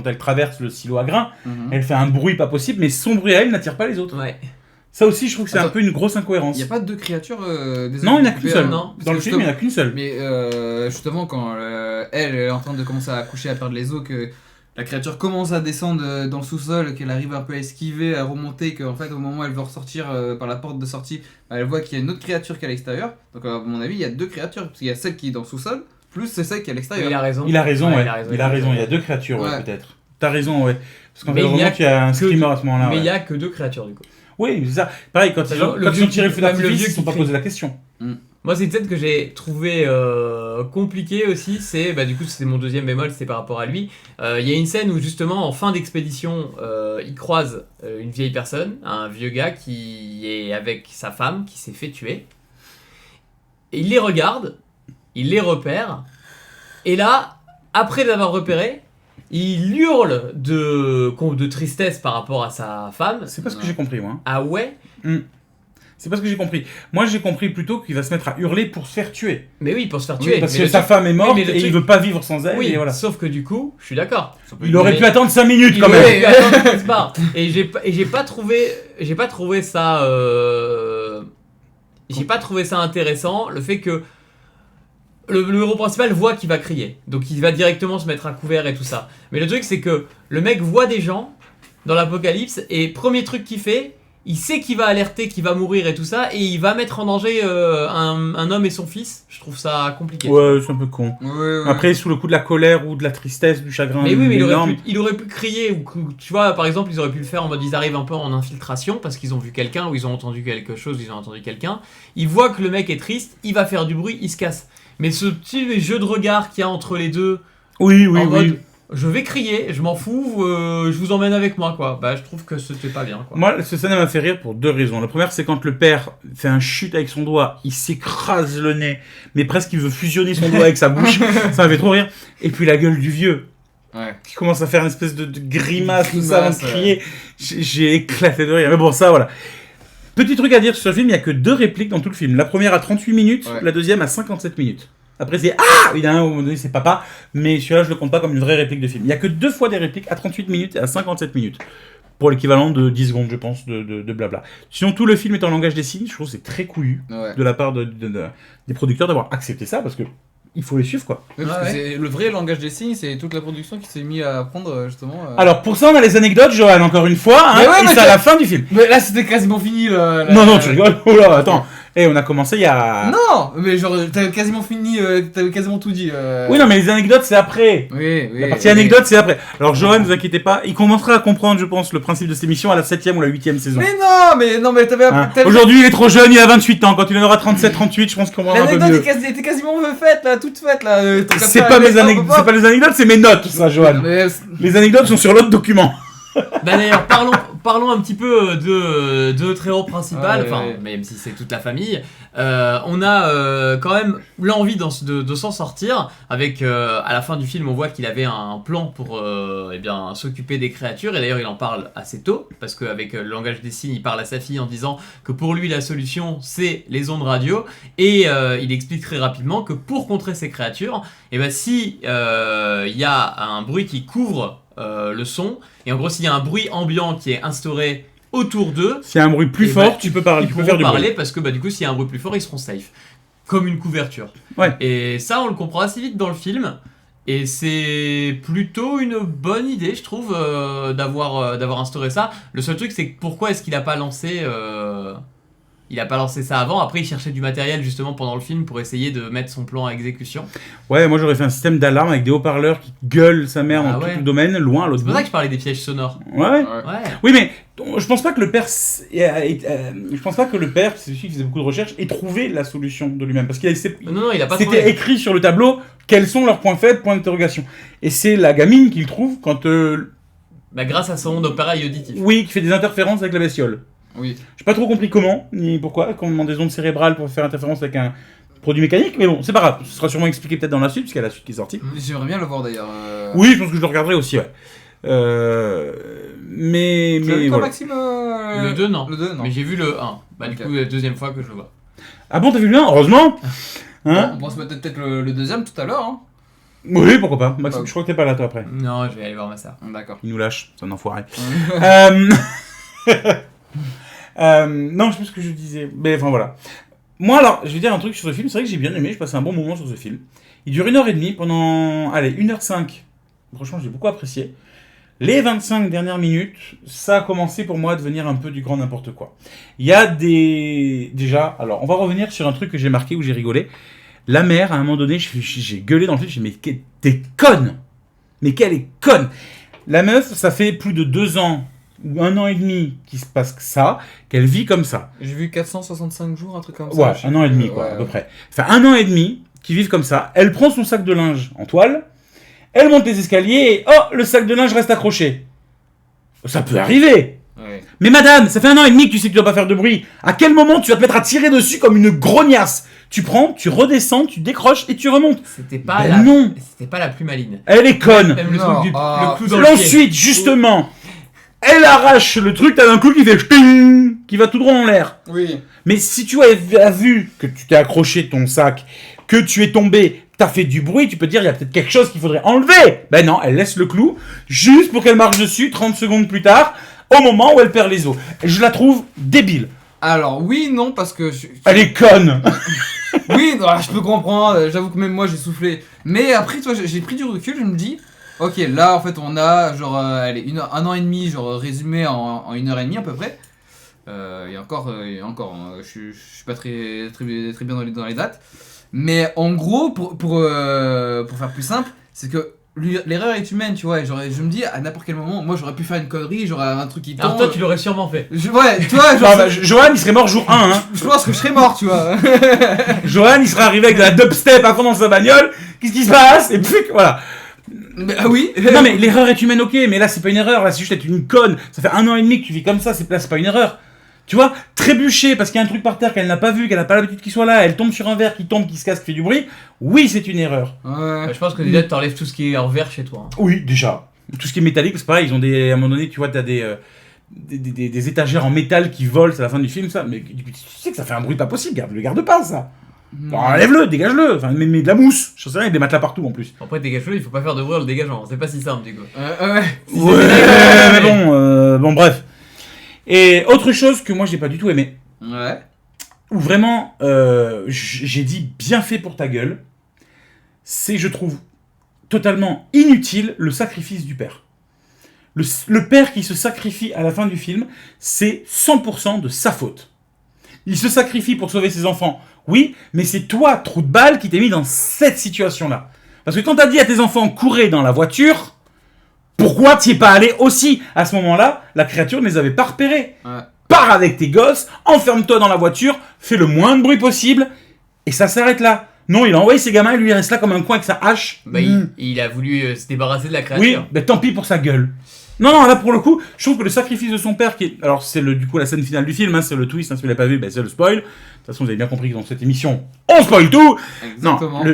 elle traverse le silo à grains, Mhm. elle fait un bruit pas possible, mais son bruit à elle n'attire pas les autres. Ouais. Ça aussi, je trouve que c'est un Attends, peu une grosse incohérence. Il n'y a pas deux créatures. Non, il n'y en a qu'une seule. non. Dans le film, il n'y en a qu'une seule. Mais justement, quand elle est en train de commencer à accoucher, à perdre les os, que la créature commence à descendre dans le sous-sol, qu'elle arrive un peu à esquiver, à remonter, qu'en fait au moment où elle veut ressortir par la porte de sortie, elle voit qu'il y a une autre créature qui est à l'extérieur. Donc à mon avis il y a deux créatures, parce qu'il y a celle qui est dans le sous-sol, plus c'est celle qui est à l'extérieur. Il a raison. Il a raison, ouais. Il a raison. Il y a deux créatures, ouais, Ouais. peut-être. T'as raison, ouais. Parce qu'en Mais fait, il y a vraiment, il y a un que screamer à ce moment-là. Mais il ouais. y a que 2 créatures du coup. Oui, c'est ça. Pareil, quand Genre, ils ont tiré le feu même le d'artifice, vieux ils ne sont qui pas crie. posé la question. Moi, c'est une scène que j'ai trouvé compliquée aussi. C'est, du coup, c'est mon deuxième bémol, c'est par rapport à lui. Il y a une scène où justement, en fin d'expédition, il croise une vieille personne, un vieux gars qui est avec sa femme, qui s'est fait tuer. Et il les regarde, il les repère, et là, après l'avoir repéré, il hurle de tristesse par rapport à sa femme. C'est pas ce que j'ai compris, moi. Ah ouais? C'est pas ce que j'ai compris. Moi, j'ai compris plutôt qu'il va se mettre à hurler pour se faire tuer. Mais oui, pour se faire tuer. Parce Mais que le sa truc- femme est morte mais le et il truc- veut pas vivre sans elle. Oui, Et voilà. sauf que du coup, je suis d'accord. Il aurait Mais- pu attendre 5 minutes Il quand aurait même. pu attendre quelque part. Et j'ai pas trouvé ça j'ai pas trouvé ça intéressant, le fait que le héros principal voit qu'il va crier, donc il va directement se mettre à couvert et tout ça. Mais le truc c'est que le mec voit des gens dans l'apocalypse et premier truc qu'il fait, il sait qu'il va alerter, qu'il va mourir et tout ça, et il va mettre en danger un homme et son fils. Je trouve ça compliqué. Ouais, c'est un peu con. Ouais. Après, sous le coup de la colère ou de la tristesse, du chagrin, Mais oui, mais énorme. il aurait pu crier, ou tu vois, par exemple, ils auraient pu le faire en mode ils arrivent un peu en infiltration parce qu'ils ont vu quelqu'un ou ils ont entendu quelque chose, ils ont entendu quelqu'un. Ils voient que le mec est triste, il va faire du bruit, il se casse. Mais ce petit jeu de regard qu'il y a entre les deux, Oui, en oui, mode oui. je vais crier, je m'en fous, je vous emmène avec moi, quoi. Bah, je trouve que c'était pas bien, quoi. Moi, cette scène elle m'a fait rire pour deux raisons. La première, c'est quand le père fait un chute avec son doigt, il s'écrase le nez, mais presque il veut fusionner son doigt avec sa bouche. Ça m'a fait trop rire. Et puis la gueule du vieux, Ouais. qui commence à faire une espèce de grimace, tout ça, avant de Grimace, crier. J'ai éclaté de rire. Mais bon, ça, voilà. Petit truc à dire sur ce film, il n'y a que 2 répliques dans tout le film. La première à 38 minutes, Ouais. la deuxième à 57 minutes. Après, c'est ah. Il y en a un où, à un moment donné, c'est papa, mais celui-là, je le compte pas comme une vraie réplique de film. Il y a que 2 fois des répliques à 38 minutes et à 57 minutes. Pour l'équivalent de 10 secondes, je pense, de blabla. Sinon, tout le film est en langage des signes. Je trouve que c'est très couillu Ouais. de la part des producteurs d'avoir accepté ça parce que il faut les suivre, quoi. Ouais, parce Ah que ouais. c'est le vrai langage des signes, c'est toute la production qui s'est mis à apprendre justement. Alors, pour ça, on a les anecdotes, Johan, encore une fois, hein, Mais ouais, et mais c'est à la fin du film. Mais là c'était quasiment fini là. Non, non, tu rigoles. Oh là, attends. On a commencé il y a... Non, mais genre t'avais quasiment fini, t'avais quasiment tout dit. Oui, non, mais les anecdotes, c'est après. Oui, oui. La partie anecdote, c'est après. Alors, Johan, ne vous inquiétez pas, il commencera à comprendre, je pense, le principe de cette émission à la 7ème ou la 8ème saison. Mais non, mais t'avais. Hein. Aujourd'hui, il est trop jeune, il a 28 ans. Quand il en aura 37, 38, je pense qu'il comprendra un peu L'anecdote mieux. était quasiment faite là, toute faite là. C'est pas mes anecdotes, c'est pas les anecdotes, c'est mes notes, ça, Johan. Mais Les anecdotes sont sur l'autre document. Bah d'ailleurs, parlons un petit peu de notre héros principal, Ouais, enfin, ouais. même si c'est toute la famille. On a quand même l'envie de s'en sortir. Avec, à la fin du film, on voit qu'il avait un plan pour eh bien, s'occuper des créatures. Et d'ailleurs, il en parle assez tôt, parce qu'avec le langage des signes, il parle à sa fille en disant que pour lui, la solution, c'est les ondes radio. Et il explique très rapidement que pour contrer ces créatures, eh ben, si il y a un bruit qui couvre le son, et en gros s'il y a un bruit ambiant qui est instauré autour d'eux, S'il y a un bruit plus Et fort, bah, tu peux parler, ils tu peux pourront faire du parler bruit. parce que du coup s'il y a un bruit plus fort ils seront safe, comme une couverture. Ouais. Et ça on le comprend assez vite dans le film, et c'est plutôt une bonne idée je trouve d'avoir instauré ça. Le seul truc c'est que pourquoi est-ce qu'il a pas lancé ça avant. Après, il cherchait du matériel justement pendant le film pour essayer de mettre son plan à exécution. Ouais, moi j'aurais fait un système d'alarme avec des hautparleurs qui gueulent sa mère Ah dans ouais. tout le domaine, loin à l'autre C'est pour bout. ça que je parlais des pièges sonores. Ouais. Ouais. Ouais. Oui, mais je pense pas que le père, je pense pas que le père, c'est celui qui faisait beaucoup de recherches, ait trouvé la solution de lui-même, parce qu'il a Non, il a pas c'était trouvé. écrit sur le tableau quels sont leurs points faibles, points d'interrogation. Et c'est la gamine qui le trouve quand, Bah, grâce à son appareil auditif. oui, qui fait des interférences avec la bestiole. Oui. J'ai pas trop compris comment, ni pourquoi, qu'on demande des ondes cérébrales pour faire interférence avec un produit mécanique, mais bon, c'est pas grave, ce sera sûrement expliqué peut-être dans la suite, puisqu'il y a la suite qui est sortie. J'aimerais bien le voir d'ailleurs. Oui, je pense que je le regarderai aussi, ouais. Mais Tu l'as vu toi voilà. Maxime Le 2, non. Le 2, non. Mais j'ai vu le 1. Bah, Ok. du coup, la deuxième fois que je le vois. Ah bon, t'as vu le 1, heureusement. Hein? On pense peut-être le deuxième tout à l'heure. Hein. Oui, pourquoi pas. Maxime, Ok. je crois que t'es pas là toi après. Non, je vais aller voir ma sœur. D'accord. Il nous lâche, c'est un enfoiré. Non, je sais pas ce que je disais. Mais enfin voilà. Moi alors, je vais dire un truc sur ce film. C'est vrai que j'ai bien aimé, je passais un bon moment sur ce film. Il dure 1h30 pendant, allez, 1h05 franchement, j'ai beaucoup apprécié. Les 25 dernières minutes, ça a commencé pour moi à devenir un peu du grand n'importe quoi. Il y a des... Déjà, alors, on va revenir sur un truc que j'ai marqué, où j'ai rigolé. La mère, à un moment donné, j'ai gueulé dans le film, j'ai dit, mais t'es conne. Mais qu'elle est conne. La meuf, ça fait plus de 2 ans, ou 1 an et demi, qu'il se passe ça, qu'elle vit comme ça. J'ai vu 465 jours, un truc comme ça. Ouais, 1 an et demi, quoi, ouais, à peu près. Enfin, 1 an et demi qu'ils vivent comme ça. Elle prend son sac de linge en toile, elle monte les escaliers et oh, le sac de linge reste accroché. Ça peut arriver. Ouais. Mais madame, ça fait 1 an et demi que tu sais que tu dois pas faire de bruit. À quel moment tu vas te mettre à tirer dessus comme une grognasse? Tu prends, tu redescends, tu décroches et tu remontes. C'était pas Ben non. C'était pas la plus maligne. Elle est conne. Même le Non, truc ah, le clou dans le pied. Ensuite, justement, elle arrache le truc, t'as un coup qui fait ch'ting, qui va tout droit en l'air. Oui. Mais si tu as vu que tu t'es accroché ton sac, que tu es tombé, t'as fait du bruit, tu peux te dire il y a peut-être quelque chose qu'il faudrait enlever. Ben non, elle laisse le clou juste pour qu'elle marche dessus 30 secondes plus tard, au moment où elle perd les os. Je la trouve débile. Alors, oui, non, parce que... Elle est conne. Oui, non, je peux comprendre, j'avoue que même moi j'ai soufflé. Mais après, toi, j'ai pris du recul, je me dis, ok, là en fait on a genre, allez, 1 an et demi, genre résumé en 1 heure et demie à peu près. Et encore, hein, je suis pas très bien dans les dates. Mais en gros, pour faire plus simple, c'est que l'erreur est humaine, tu vois. Et genre, je me dis, à n'importe quel moment, moi j'aurais pu faire une connerie, genre un truc qui tombe. Alors toi, tu l'aurais sûrement fait. Ouais, tu vois, genre, Non, bah, Johan, il serait mort jour 1. Hein. je pense que je serais mort, tu vois. Johan, il serait arrivé avec de la dubstep à fond dans sa bagnole. Qu'est-ce qui se passe? Et puis, voilà. Mais, ah oui. Non, mais l'erreur est humaine, ok. Mais là, c'est pas une erreur. Là, c'est juste être une conne. Ça fait 1 an et demi que tu vis comme ça. C'est pas une erreur. Tu vois, trébucher parce qu'il y a un truc par terre qu'elle n'a pas vu, qu'elle n'a pas l'habitude qu'il soit là, elle tombe sur un verre qui tombe, qui se casse, qui fait du bruit. Oui, c'est une erreur. Ouais. Je pense que déjà, t'enlèves tout ce qui est en verre chez toi. Hein. Oui, déjà. Tout ce qui est métallique, c'est pareil. Ils ont à un moment donné, tu vois, t'as des étagères en métal qui volent, c'est la fin du film, ça. Mais tu sais que ça fait un bruit pas possible. Le garde pas, ça. Alors, enlève-le, dégage-le. Enfin, mets de la mousse. Je sais rien, il y a des matelas partout en plus. Après, dégage-le, il faut pas faire de bruit en le dégageant. C'est pas si simple, du coup. Ouais. Ouais, mais bon, bref. Et autre chose que moi, j'ai pas du tout aimé. Ouais. Où vraiment, j'ai dit bien fait pour ta gueule, c'est, je trouve, totalement inutile le sacrifice du père. Le père qui se sacrifie à la fin du film, c'est 100% de sa faute. Il se sacrifie pour sauver ses enfants, oui, mais c'est toi, trou de balle, qui t'es mis dans cette situation-là. Parce que quand t'as dit à tes enfants, courez dans la voiture, pourquoi t'y es pas allé aussi? À ce moment-là, la créature ne les avait pas repérés. Ouais. Pars avec tes gosses, enferme-toi dans la voiture, fais le moins de bruit possible, et ça s'arrête là. Non, il a envoyé ses gamins, il lui reste là comme un coin avec sa hache. Bah, il a voulu se débarrasser de la Oui, créature. mais tant pis pour sa gueule. Non, là pour le coup, je trouve que le sacrifice de son père, qui est... Alors c'est du coup la scène finale du film, hein, c'est le twist, hein, si vous l'avez pas vu, bah, c'est le spoil. De toute façon, vous avez bien compris que dans cette émission, on spoil tout. Exactement. Non,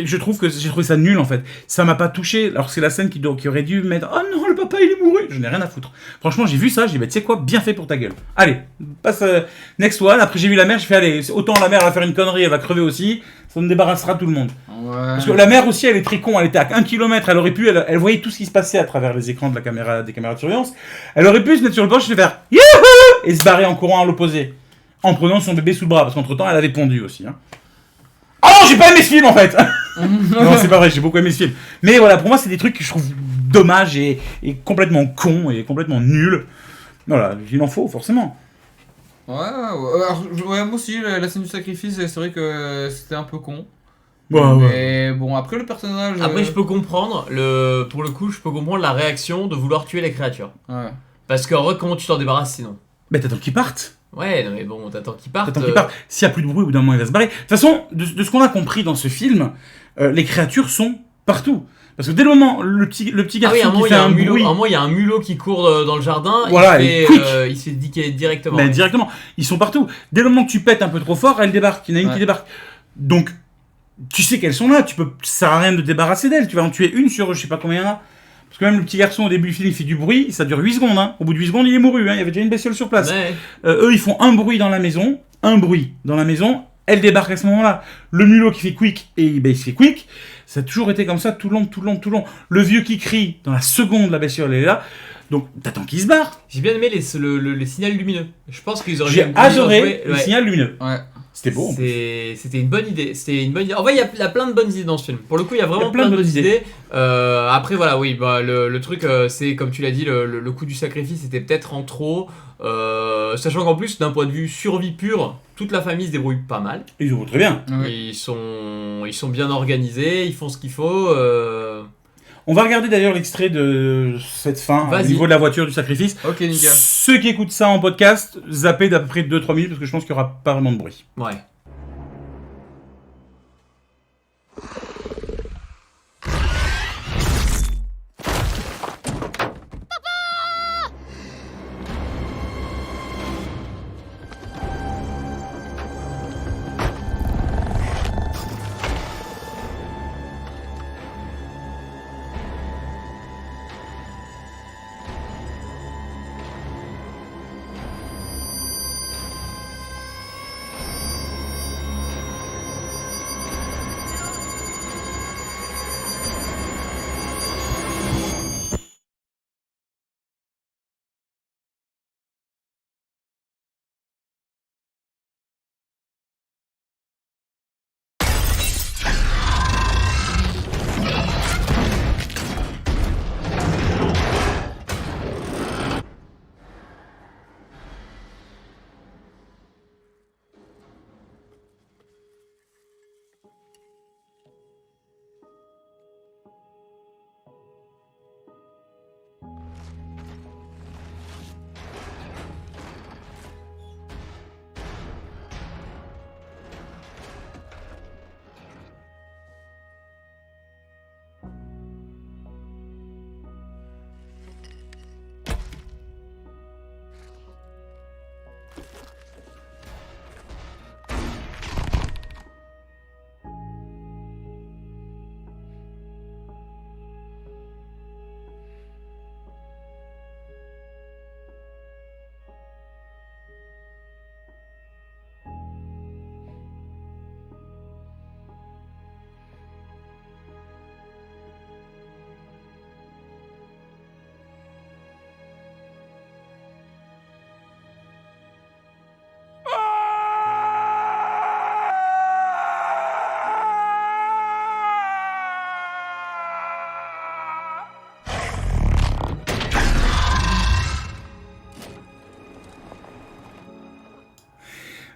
je trouve que j'ai trouvé ça nul en fait. Ça m'a pas touché, alors c'est la scène qui aurait dû mettre « Oh non, le papa il est mouru !» Je n'ai rien à foutre. Franchement, j'ai vu ça, j'ai dit bah, « Tu sais quoi, bien fait pour ta gueule. » Allez, passe next one. Après j'ai vu la mère, j'ai fait « Allez, autant la mère elle va faire une connerie, elle va crever aussi, ça me débarrassera tout le monde. » Parce que la mère aussi, elle est très con, elle était à 1 km, elle aurait pu, elle voyait tout ce qui se passait à travers les écrans de des caméras de surveillance. Elle aurait pu se mettre sur le porche et faire Youhou et se barrer en courant à l'opposé. En prenant son bébé sous le bras, parce qu'entre temps, elle avait pondu aussi. Hein. Oh non, j'ai pas aimé ce film en fait. Non, c'est pas vrai, j'ai beaucoup aimé ce film. Mais voilà, pour moi, c'est des trucs que je trouve dommages et complètement cons et complètement nuls. Voilà, il en faut forcément. Ouais, alors, moi aussi, la scène du sacrifice, c'est vrai que c'était un peu con. Ouais. Mais bon, après le personnage. Après, je peux comprendre, pour le coup, je peux comprendre la réaction de vouloir tuer les créatures. Ouais. Parce qu'en vrai, comment tu t'en débarrasses sinon? Mais t'attends qu'ils partent. Ouais, non mais bon, t'attends qu'ils partent. S'il y a plus de bruit, au bout d'un moment, il va se barrer. De toute façon, de ce qu'on a compris dans ce film, les créatures sont partout. Parce que dès le moment, le petit garçon qui fait un bruit... À un moment, il y a un mulot qui court dans le jardin, voilà, il se fait diquer directement. Ben, directement. Ils sont partout. Dès le moment que tu pètes un peu trop fort, elles débarquent. Il y en a une qui débarque. Donc, tu sais qu'elles sont là. Ça sert à rien de te débarrasser d'elles. Tu vas en tuer une sur je sais pas combien il y en a. Parce que même le petit garçon, au début du film, il fait du bruit. Ça dure 8 secondes. Hein. Au bout de 8 secondes, il est mouru. Hein. Il y avait déjà une bestiole sur place. Ouais. Eux, ils font un bruit dans la maison. Elle débarque à ce moment-là. Le mulot qui fait quick, et il se fait quick. Ça a toujours été comme ça, tout long. Le vieux qui crie, dans la seconde, la bestiole, elle est là. Donc, t'attends qu'il se barre. J'ai bien aimé le signal lumineux. Je pense qu'ils auraient J'ai adoré le signal lumineux. Ouais. C'était beau. En plus. C'était une bonne idée. C'était une bonne idée. En vrai, il y a plein de bonnes idées dans ce film. Pour le coup, il y a vraiment plein de bonnes idées. Après, voilà, oui, bah, le truc, c'est comme tu l'as dit, le coup du sacrifice était peut-être en trop. Sachant qu'en plus, d'un point de vue survie pure, toute la famille se débrouille pas mal. Ils jouent très bien. Ouais. Ils sont bien organisés, ils font ce qu'il faut. On va regarder d'ailleurs l'extrait de cette fin, au Vas-y. niveau de la voiture du sacrifice. Ok, nickel. Ceux qui écoutent ça en podcast, zappez d'à peu près 2-3 minutes parce que je pense qu'il n'y aura pas vraiment de bruit. Ouais.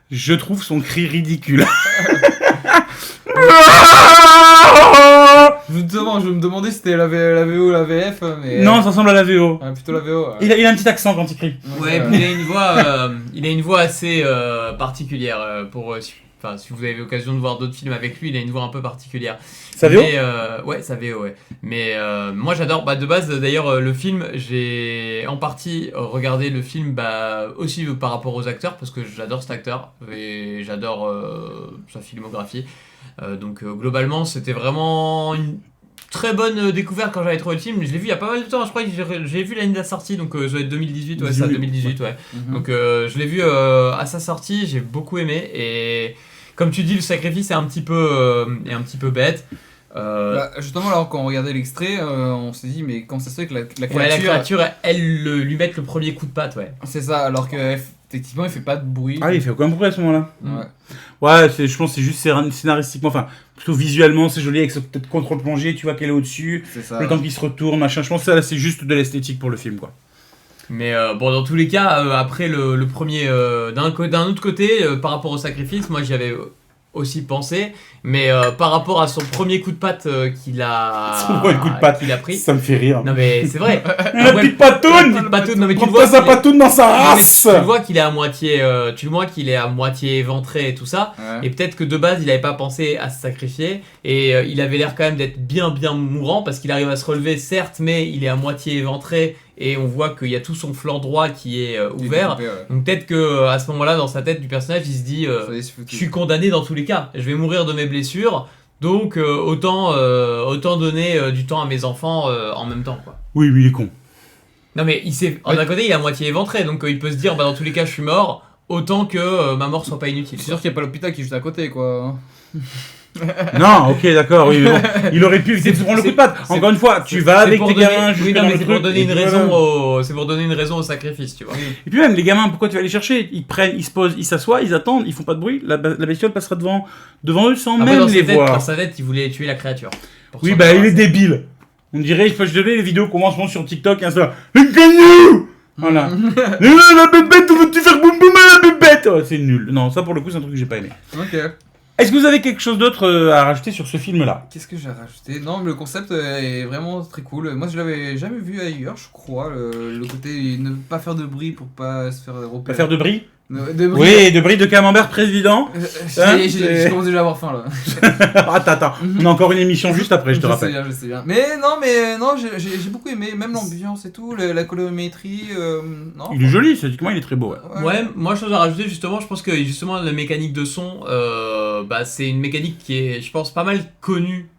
Je trouve son cri ridicule. Justement, je me demandais si c'était la VO ou la VF, mais... Non, ça ressemble à la VO. Plutôt la VO. Il a un petit accent quand il crie. Ouais, puis il a une voix assez particulière si vous avez l'occasion de voir d'autres films avec lui, il a une voix un peu particulière. Sa VO Mais, ouais, sa VO, ouais. Mais moi j'adore, de base d'ailleurs le film, j'ai en partie regardé le film aussi par rapport aux acteurs, parce que j'adore cet acteur et j'adore sa filmographie. Donc globalement c'était vraiment une très bonne découverte quand j'avais trouvé le film. Je l'ai vu il y a pas mal de temps, je crois que j'ai vu l'année de la sortie, donc ça doit être 2018, ouais, ça 2018, ouais. Donc je l'ai vu à sa sortie, j'ai beaucoup aimé, et comme tu dis, le sacrifice est un petit peu bête. Justement, alors quand on regardait l'extrait, on s'est dit, mais comment ça se fait que la créature... Ouais, la créature, elle lui met le premier coup de patte, ouais. C'est ça, alors qu'effectivement, il fait pas de bruit. Ah, il fait aucun bruit à ce moment-là. Ouais. Ouais, je pense que c'est juste scénaristiquement, enfin, plutôt visuellement, c'est joli avec ce peut-être contrôle-plongée, tu vois qu'elle est au-dessus, C'est ça. le temps qu'il se retourne, machin. Je pense que ça, c'est juste de l'esthétique pour le film, quoi. Mais bon, dans tous les cas, après le premier, d'un autre côté, par rapport au sacrifice, moi j'y avais aussi pensé, mais par rapport à son premier coup de patte qu'il a pris. Ça me fait rire. Non mais c'est vrai. La petite patoune. Non mais tu Prends vois pas sa patoune dans sa non, mais race. tu le vois qu'il est à moitié, éventré et tout ça. Ouais. Et peut-être que de base il avait pas pensé à se sacrifier, et il avait l'air quand même d'être bien mourant, parce qu'il arrive à se relever certes, mais il est à moitié éventré et on voit qu'il y a tout son flanc droit qui est ouvert. Découpé, ouais. Donc peut-être que à ce moment-là, dans sa tête du personnage, il se dit Ça y est, c'est foutu. je suis condamné dans tous les cas, je vais mourir de mes blessures, donc autant donner du temps à mes enfants en même temps, quoi. Oui, mais il est con. Non mais d'un côté il est à moitié éventré, donc il peut se dire dans tous les cas je suis mort, autant que ma mort soit pas inutile. C'est sûr qu'il n'y a pas l'hôpital qui est juste à côté, quoi. Non, ok, d'accord, oui, mais bon, il aurait pu éviter de se prendre le coup de patte. Encore une fois, tu vas avec tes gamins Oui, jusqu'à non, dans mais le c'est pour truc, donner et une puis raison voilà. c'est pour donner une raison au sacrifice, tu vois. Et puis même, les gamins, pourquoi tu vas les chercher? Ils prennent, ils se posent, ils s'assoient, ils attendent, ils font pas de bruit, la bestiole passera devant eux sans Après, même dans les voir. dans sa tête, il voulait tuer la créature. Pour Oui, s'en bah il est débarrasser. débile. On dirait, je donner les vidéos qu'on mange sur TikTok et Insta. Le gagnou. Voilà. La bébête, où veux-tu faire boum boum à la bébête? Oh, c'est nul. Non, ça pour le coup, c'est un truc que j'ai pas aimé. Ok. Est-ce que vous avez quelque chose d'autre à rajouter sur ce film-là? Qu'est-ce que j'ai rajouté? Non, mais le concept est vraiment très cool. Moi, je l'avais jamais vu ailleurs, je crois. Le côté ne pas faire de bruit pour pas se faire repérer. Pas faire de bris? De bruit. Oui, de bris de camembert président. J'ai commencé déjà à avoir faim là. Attends, on a encore une émission juste après, je te rappelle. Je sais bien. Mais non, j'ai beaucoup aimé, même l'ambiance et tout, la colorimétrie. Non. Il est joli, esthétiquement, il est très beau. Ouais. Ouais, moi chose à rajouter justement, je pense que justement la mécanique de son, c'est une mécanique qui est, je pense, pas mal connue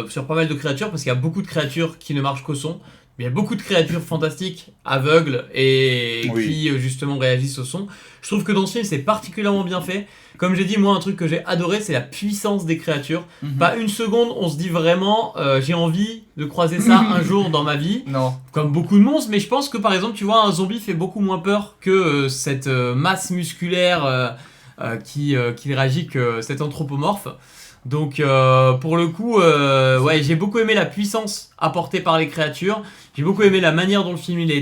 sur pas mal de créatures, parce qu'il y a beaucoup de créatures qui ne marchent qu'au son. Il y a beaucoup de créatures fantastiques, aveugles, et Oui. qui justement réagissent au son. Je trouve que dans ce film c'est particulièrement bien fait. Comme j'ai dit, moi un truc que j'ai adoré c'est la puissance des créatures. Pas une seconde on se dit vraiment j'ai envie de croiser ça un jour dans ma vie. Non. Comme beaucoup de monstres, mais je pense que par exemple, tu vois, un zombie fait beaucoup moins peur que cette masse musculaire qui réagit que cet anthropomorphe. Donc pour le coup, ouais, j'ai beaucoup aimé la puissance apportée par les créatures. J'ai beaucoup aimé la manière dont le film il a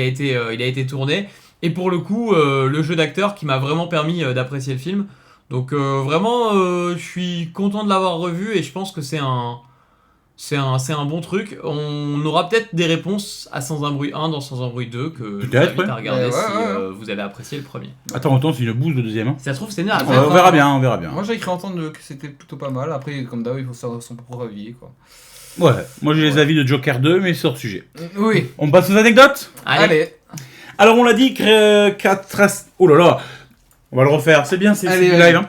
été tourné. Et pour le coup, le jeu d'acteur qui m'a vraiment permis d'apprécier le film. Donc vraiment, je suis content de l'avoir revu et je pense que c'est un bon truc. On aura peut-être des réponses à Sans un bruit 1 dans Sans un bruit 2 que je vous Peut-être, invite ouais. à regarder Ouais, si ouais. vous avez apprécié le premier. Attends, c'est une bouse le deuxième. Hein. Si ça se trouve, c'est nul. On verra bien, on verra bien. Moi, j'ai cru entendre que c'était plutôt pas mal. Après, comme d'hab, il faut faire son propre avis, quoi. Ouais, moi j'ai les avis de Joker 2, mais c'est hors sujet. Oui. On passe aux anecdotes? Allez. Alors on l'a dit, oh là là, on va le refaire, c'est bien, c'est Allez, du allez. live. Hein.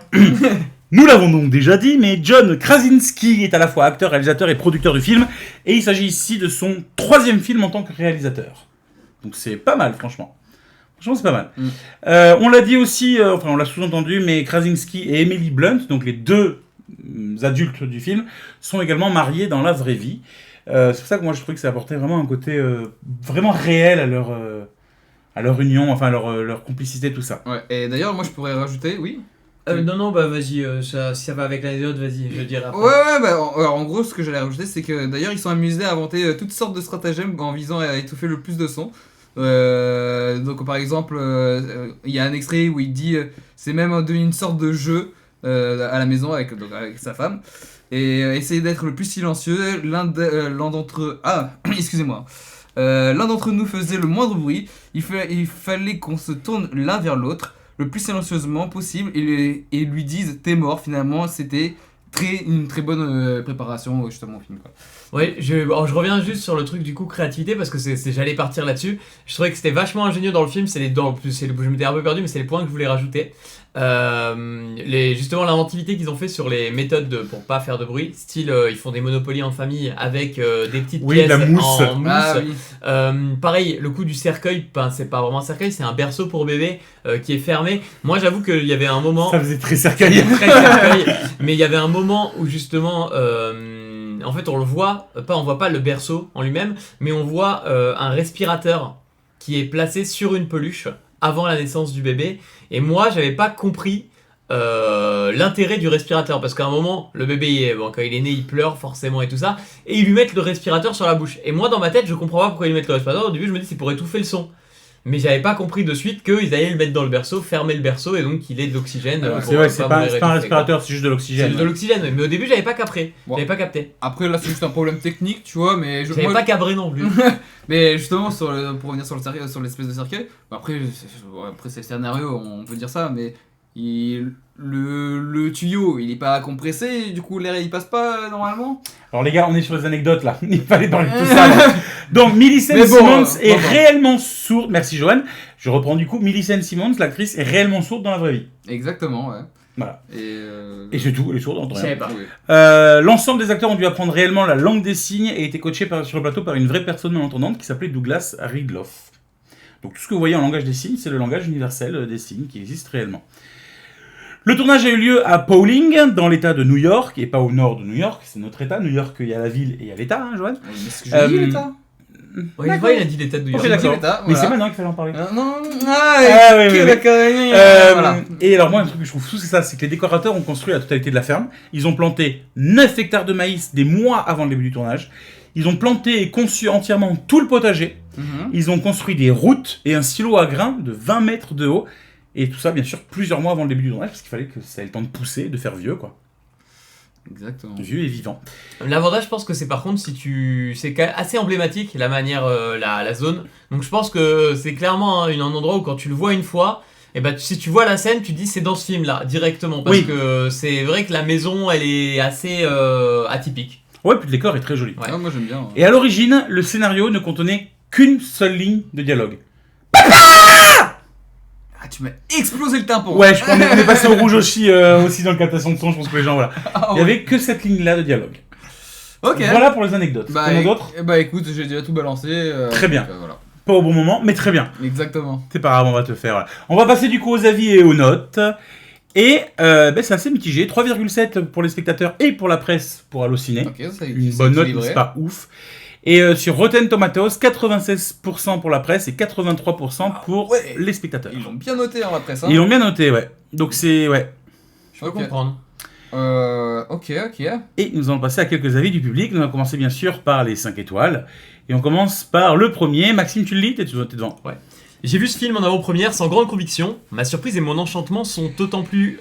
Nous l'avons donc déjà dit, mais John Krasinski est à la fois acteur, réalisateur et producteur du film, et il s'agit ici de son 3e film en tant que réalisateur. Donc c'est pas mal, franchement. Franchement, c'est pas mal. On l'a dit aussi, enfin on l'a sous-entendu, mais Krasinski et Emily Blunt, donc les deux adultes du film, sont également mariés dans la vraie vie. C'est pour ça que moi je trouvais que ça apportait vraiment un côté vraiment réel à leur union, enfin leur complicité, tout ça. Ouais. Et d'ailleurs, moi, je pourrais rajouter, oui. Non, bah vas-y, si ça va avec l'anecdote, vas-y, je dirai après. Ouais, bah en gros, ce que j'allais rajouter, c'est que d'ailleurs, ils sont amusés à inventer toutes sortes de stratagèmes en visant à étouffer le plus de son. Donc, par exemple, il y a un extrait où il dit c'est même devenu une sorte de jeu à la maison avec sa femme. Et essayer d'être le plus silencieux. L'un d'entre eux. Ah, excusez-moi. L'un d'entre nous faisait le moindre bruit. Il fallait qu'on se tourne l'un vers l'autre le plus silencieusement possible et lui disent t'es mort. Finalement, c'était une très bonne préparation justement au film, quoi. Ouais, je reviens juste sur le truc du coup créativité parce que j'allais partir là-dessus. Je trouvais que c'était vachement ingénieux dans le film. Je m'étais un peu perdu, mais c'est les points que je voulais rajouter. Justement l'inventivité qu'ils ont fait sur les méthodes pour pas faire de bruit, style ils font des Monopoly en famille avec des petites pièces la mousse. en mousse. Ah oui. Pareil, le coup du cercueil, c'est pas vraiment un cercueil, c'est un berceau pour bébé qui est fermé. Moi j'avoue qu'il y avait un moment Ça faisait très cercueil. très cercueil, mais il y avait un moment où justement en fait on voit pas le berceau en lui-même, mais on voit un respirateur qui est placé sur une peluche avant la naissance du bébé. Et moi, j'avais pas compris l'intérêt du respirateur. Parce qu'à un moment, le bébé, quand il est né, il pleure forcément et tout ça. Et ils lui mettent le respirateur sur la bouche. Et moi, dans ma tête, je comprends pas pourquoi ils lui mettent le respirateur. Au début, je me dis c'est pour étouffer le son. Mais j'avais pas compris de suite qu'ils allaient le mettre dans le berceau, fermer le berceau et donc qu'il ait de l'oxygène. C'est vrai, c'est pas un respirateur, c'est juste de C'est l'oxygène. de l'oxygène, mais au début, j'avais pas capté. Bon. J'avais pas capté. Après, là, c'est juste un problème technique, tu vois, mais J'avais moi, pas cabré non plus. mais justement, pour revenir sur l'espèce de cercueil, après c'est le scénario, on peut dire ça, mais le tuyau, il est pas compressé, du coup l'air il passe pas normalement. Alors les gars, on est sur les anecdotes là. Il fallait parler de tout ça. Là. Donc Millicent Mais bon, Simmons est bon. réellement sourde. Merci Johan. Je reprends du coup. Millicent Simmons, l'actrice, est réellement sourde dans la vraie vie. Exactement, ouais. Voilà. Et Et c'est tout. Elle est sourde en Je rien. savais pas. oui. L'ensemble des acteurs ont dû apprendre réellement la langue des signes et été coachés sur le plateau par une vraie personne malentendante qui s'appelait Douglas Ridloff. Donc tout ce que vous voyez en langage des signes, c'est le langage universel des signes qui existe réellement. Le tournage a eu lieu à Pawling, dans l'état de New York, et pas au nord de New York, c'est notre état. New York, il y a la ville et il y a l'état, hein, Joanne. Mais c'est ce que j'ai dit, l'État. Ouais, il a dit l'état de New York. Ok, d'accord. l'État, Mais voilà. c'est maintenant qu'il fallait en parler. Non, Ah, oui, oui, oui. Voilà. Et alors moi, un truc que je trouve fou, c'est ça, c'est que les décorateurs ont construit la totalité de la ferme. Ils ont planté 9 hectares de maïs des mois avant le début du tournage. Ils ont planté et conçu entièrement tout le potager. Ils ont construit des routes et un silo à grains de 20 mètres de haut. Et tout ça, bien sûr, plusieurs mois avant le début du tournage, parce qu'il fallait que ça ait le temps de pousser, de faire vieux, quoi. Exactement. Vieux et vivant. L'avantage, je pense que c'est par contre si tu, c'est quand même assez emblématique la manière, la zone. Donc je pense que c'est clairement un endroit où quand tu le vois une fois, et ben si tu vois la scène, tu te dis c'est dans ce film là directement parce Oui. que c'est vrai que la maison elle est assez atypique. Ouais, puis le décor est très joli. Ouais. Ah, moi j'aime bien. Et à l'origine, le scénario ne contenait qu'une seule ligne de dialogue. Ah, tu m'as explosé le tympan. Ouais, je crois qu'on est passé au rouge aussi, aussi dans le captation de son, je pense que les gens, voilà. Ah, Il y avait que cette ligne-là de dialogue. Ok. Voilà pour les anecdotes. Bah, T'en as d'autres bah écoute, j'ai déjà tout balancé. Très bien. donc, voilà. Pas au bon moment, mais très bien. Exactement. C'est pas grave, on va te faire. Voilà. On va passer du coup aux avis et aux notes. Et c'est assez mitigé. 3,7 pour les spectateurs et pour la presse pour Allociné. Ok, ça Une bonne note, mais c'est pas ouf. Et sur Rotten Tomatoes, 96% pour la presse et 83% pour ouais. les spectateurs. Ils l'ont bien noté en la presse. Hein. Ils l'ont bien noté, ouais. Donc c'est... ouais. Je peux Ok. comprendre. Ok. Et nous allons passer à quelques avis du public. Nous allons commencer bien sûr par les 5 étoiles. Et on commence par le premier. Maxime, tu le lis, t'es devant. J'ai vu ce film en avant-première sans grande conviction. Ma surprise et mon enchantement sont d'autant plus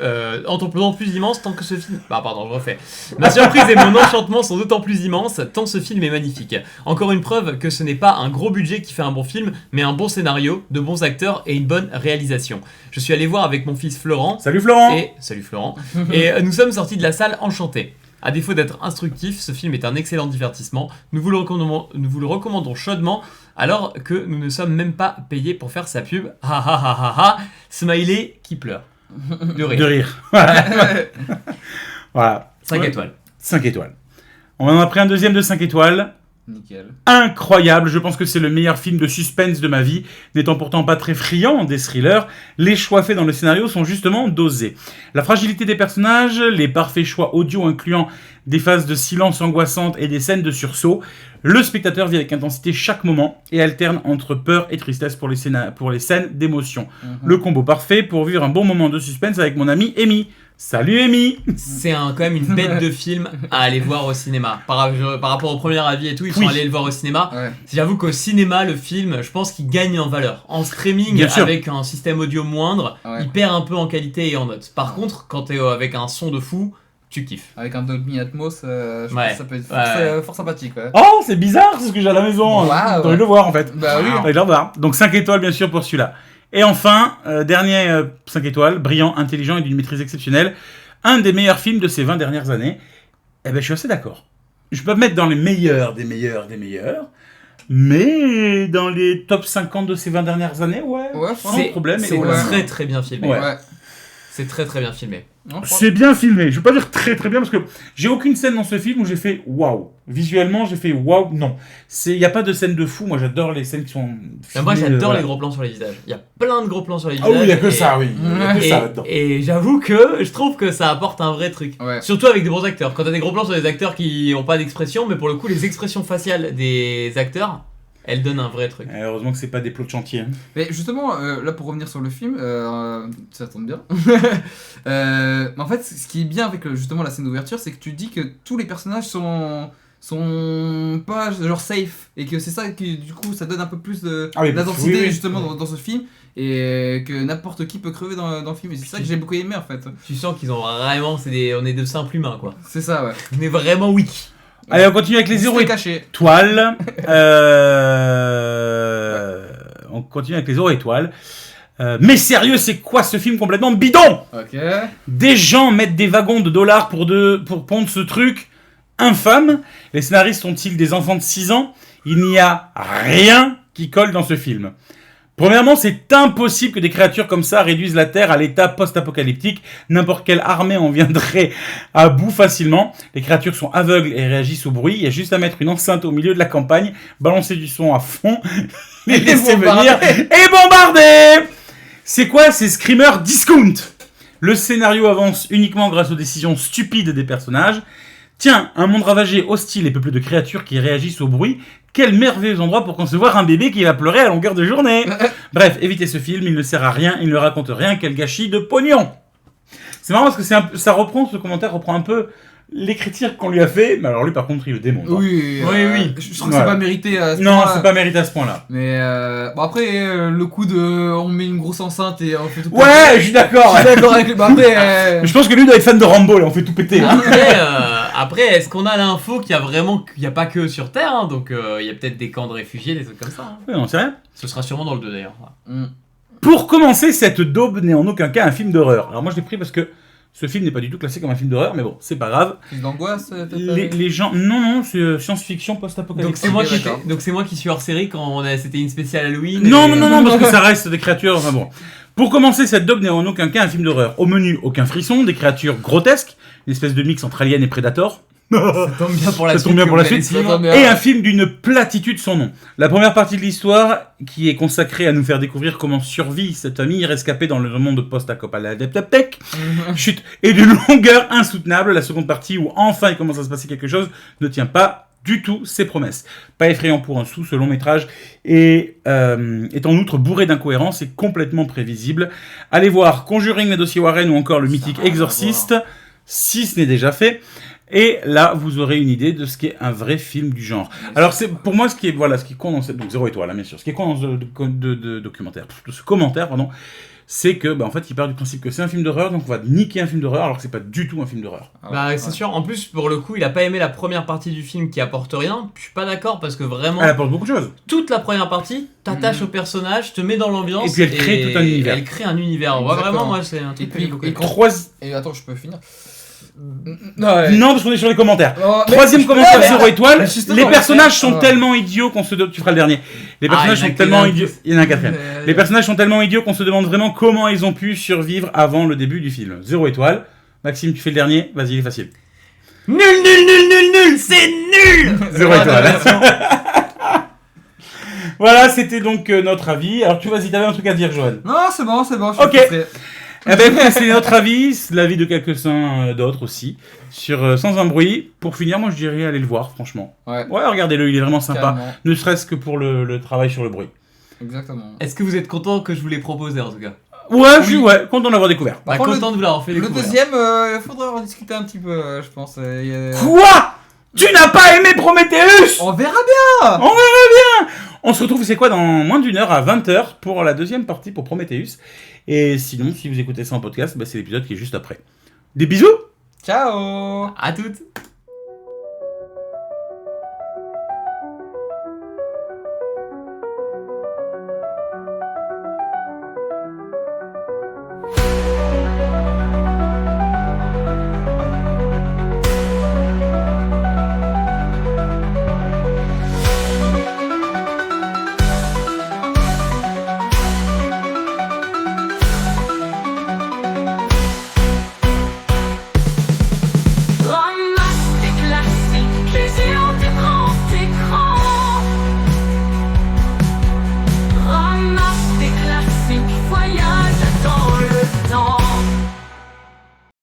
immenses tant que ce film... Bah pardon, je refais. Ma surprise et mon enchantement sont d'autant plus immenses tant ce film est magnifique. Encore une preuve que ce n'est pas un gros budget qui fait un bon film, mais un bon scénario, de bons acteurs et une bonne réalisation. Je suis allé voir avec mon fils Florent. Salut Florent. Et salut Florent. Et nous sommes sortis de la salle enchantés. À défaut d'être instructif, ce film est un excellent divertissement. Nous vous le recommandons chaudement, alors que nous ne sommes même pas payés pour faire sa pub. Ha ha ha ha ha. Smiley qui pleure. De rire. De rire. Voilà. 5 Ouais. étoiles. 5 étoiles. On en a pris un deuxième de 5 étoiles. Nickel. Incroyable, je pense que c'est le meilleur film de suspense de ma vie. N'étant pourtant pas très friand des thrillers, les choix faits dans le scénario sont justement dosés. La fragilité des personnages, les parfaits choix audio incluant des phases de silence angoissantes et des scènes de sursaut, le spectateur vit avec intensité chaque moment et alterne entre peur et tristesse pour les scènes d'émotion. Le combo parfait pour vivre un bon moment de suspense avec mon ami Amy. Salut Amy. C'est quand même une bête de film à aller voir au cinéma. Par rapport au premier avis et tout, ils sont Oui. allés le voir au cinéma. Ouais. J'avoue qu'au cinéma, le film, je pense qu'il gagne en valeur. En streaming, Bien sûr. avec un système audio moindre, Ouais. il perd un peu en qualité et en notes. Par contre, quand t'es avec un son de fou, tu kiffes. Avec un Dolby Atmos, je Ouais. pense que ça peut être Ouais. fort sympathique. Ouais. Oh, c'est bizarre, c'est ce que j'ai à la maison. Waouh. T'as envie de le voir en fait. Bah oui. T'as envie de le voir. Donc 5 étoiles bien sûr pour celui-là. Et enfin, dernier 5 étoiles, brillant, intelligent et d'une maîtrise exceptionnelle. Un des meilleurs films de ces 20 dernières années. Eh ben je suis assez d'accord. Je peux pas me mettre dans les meilleurs des meilleurs des meilleurs. Mais dans les top 50 de ces 20 dernières années, ouais. Ouais, Sans problème. C'est et voilà. très très bien filmé. Ouais. C'est très très bien filmé. Non, C'est bien filmé. Je vais pas dire très très bien parce que j'ai aucune scène dans ce film où j'ai fait waouh. Visuellement, j'ai fait waouh. Non, il y a pas de scène de fou. Moi, j'adore les scènes qui sont. Mais moi filmées, j'adore voilà. les gros plans sur les visages. Il y a plein de gros plans sur les Ah visages. oui, il y a que et- ça, oui. Il y a que Et, ça là-dedans. et j'avoue que je trouve que ça apporte un vrai truc. Ouais. Surtout avec des bons acteurs. Quand t'as des gros plans sur des acteurs qui ont pas d'expression, mais pour le coup les expressions faciales des acteurs, elles donnent un vrai truc. Heureusement que c'est pas des plots de chantier. Hein. Mais justement, là pour revenir sur le film, ça tombe bien. Mais en fait, ce qui est bien avec justement la scène d'ouverture, c'est que tu dis que tous les personnages sont pas genre safe et que c'est ça qui du coup ça donne un peu plus Ah oui, d'intensité oui, oui. justement dans ce film et que n'importe qui peut crever dans le film et c'est ça que j'ai beaucoup aimé en fait. Tu sens qu'ils ont vraiment, on est de simples humains quoi. C'est ça ouais. On est vraiment wiki. Allez, on continue avec les 0 C'était caché. étoiles. On continue avec les 0 étoiles. Mais sérieux, c'est quoi ce film complètement bidon? Ok. Des gens mettent des wagons de dollars pour pondre ce truc infâme. Les scénaristes sont-ils des enfants de 6 ans? Il n'y a rien qui colle dans ce film. Premièrement, c'est impossible que des créatures comme ça réduisent la Terre à l'état post-apocalyptique. N'importe quelle armée en viendrait à bout facilement. Les créatures sont aveugles et réagissent au bruit. Il y a juste à mettre une enceinte au milieu de la campagne, balancer du son à fond, les laisser venir et bombarder. C'est quoi ces screamers discount? Le scénario avance uniquement grâce aux décisions stupides des personnages. Tiens, un monde ravagé, hostile et peuplé de créatures qui réagissent au bruit. Quel merveilleux endroit pour concevoir un bébé qui va pleurer à longueur de journée. Bref, évitez ce film, il ne sert à rien, il ne raconte rien, quel gâchis de pognon. C'est marrant parce que ce commentaire reprend un peu les critiques qu'on lui a fait, mais alors lui par contre il le démonte. Oui, oui. Je trouve que c'est pas mérité à ce Non, point-là. c'est pas mérité à ce point-là. Mais bon après le coup de on met une grosse enceinte et on fait tout Ouais, je suis d'accord. péter. Je suis d'accord avec lui. Bah après Je pense que lui doit être fan de Rambo, là, on fait tout péter. Après, est-ce qu'on a l'info qu'il y a pas que sur Terre, hein, donc il y a peut-être des camps de réfugiés, des trucs comme ça. Hein. Ouais, on sait rien. Ce sera sûrement dans le 2 d'ailleurs. Pour commencer, cette daube n'est en aucun cas un film d'horreur. Alors moi je l'ai pris parce que ce film n'est pas du tout classé comme un film d'horreur, mais bon, c'est pas grave. Plus d'angoisse peut-être. Les gens... Non, c'est science-fiction post-apocalyptique. Donc c'est moi, d'accord. qui suis hors série quand c'était une spéciale Halloween. Non, parce que ça reste des créatures... Enfin bon. Pour commencer, cette daube n'est en aucun cas un film d'horreur. Au menu, aucun frisson, des créatures grotesques, une espèce de mix entre Alien et Predator. Ça tombe bien pour la Ça suite. tombe bien que pour la vous allez suite. suivre. Et un film d'une platitude sans nom. La première partie de l'histoire, qui est consacrée à nous faire découvrir comment survit cette famille rescapée dans le monde post-apocalyptique, chut, et d'une longueur insoutenable. La seconde partie, où enfin il commence à se passer quelque chose, ne tient pas du tout ses promesses. Pas effrayant pour un sou, ce long métrage est en outre bourré d'incohérences et complètement prévisible. Allez voir Conjuring, les dossiers Warren ou encore le mythique Exorciste, si ce n'est déjà fait. Et là, vous aurez une idée de ce qu'est un vrai film du genre. Alors, c'est pour moi ce qui compte dans cette... Donc, 0 étoile, hein, bien sûr. Ce qui est compte dans ce commentaire, c'est que, en fait, il part du principe que c'est un film d'horreur, donc on va niquer un film d'horreur, alors que c'est pas du tout un film d'horreur. Bah, c'est sûr. En plus, pour le coup, il a pas aimé la première partie du film qui apporte rien. Je suis pas d'accord parce que vraiment, Elle apporte beaucoup de choses. toute la première partie t'attache au personnage, te met dans l'ambiance. Et puis elle crée tout un univers. Elle crée un univers. Ouais, Exactement. vraiment, moi, c'est un truc que j'ai beaucoup aimé. Et attends, je peux finir. Non, parce qu'on est sur les commentaires. Oh, mais- Troisième commentaire, Ouais, 0 étoile. justement, Les ouais, personnages sont ouais. tellement idiots qu'on se... Tu feras le dernier. Les personnages il y en a sont que tellement d'un. idiots... Il y en a un quatrième. Les personnages sont tellement idiots qu'on se demande vraiment comment ils ont pu survivre avant le début du film. 0 étoile. Maxime, tu fais le dernier. Vas-y, il est facile. Nul, c'est nul. 0 étoile. Voilà, c'était donc notre avis. Alors, vas-y, t'avais un truc à dire, Johan. Non, c'est bon, je suis Ok. frustré. Eh ben, écoutez, c'est notre avis, c'est l'avis de quelques-uns d'autres aussi, sur Sans un bruit. Pour finir, moi je dirais aller le voir, franchement. Ouais, Regardez-le, il est vraiment sympa. carrément. Ne serait-ce que pour le travail sur le bruit. Exactement. Est-ce que vous êtes content que je vous l'ai proposé en tout cas? Ouais, je suis content de l'avoir découvert. Par Bah, contre, content de vous l'avoir fait Le découvrir. deuxième, il faudra en discuter un petit peu, je pense. Quoi? Tu n'as pas aimé Prometheus? On verra bien. On se retrouve, c'est quoi, dans moins d'une heure à 20h pour la deuxième partie pour Prometheus. Et sinon, si vous écoutez ça en podcast, c'est l'épisode qui est juste après. Des bisous! Ciao. À toutes.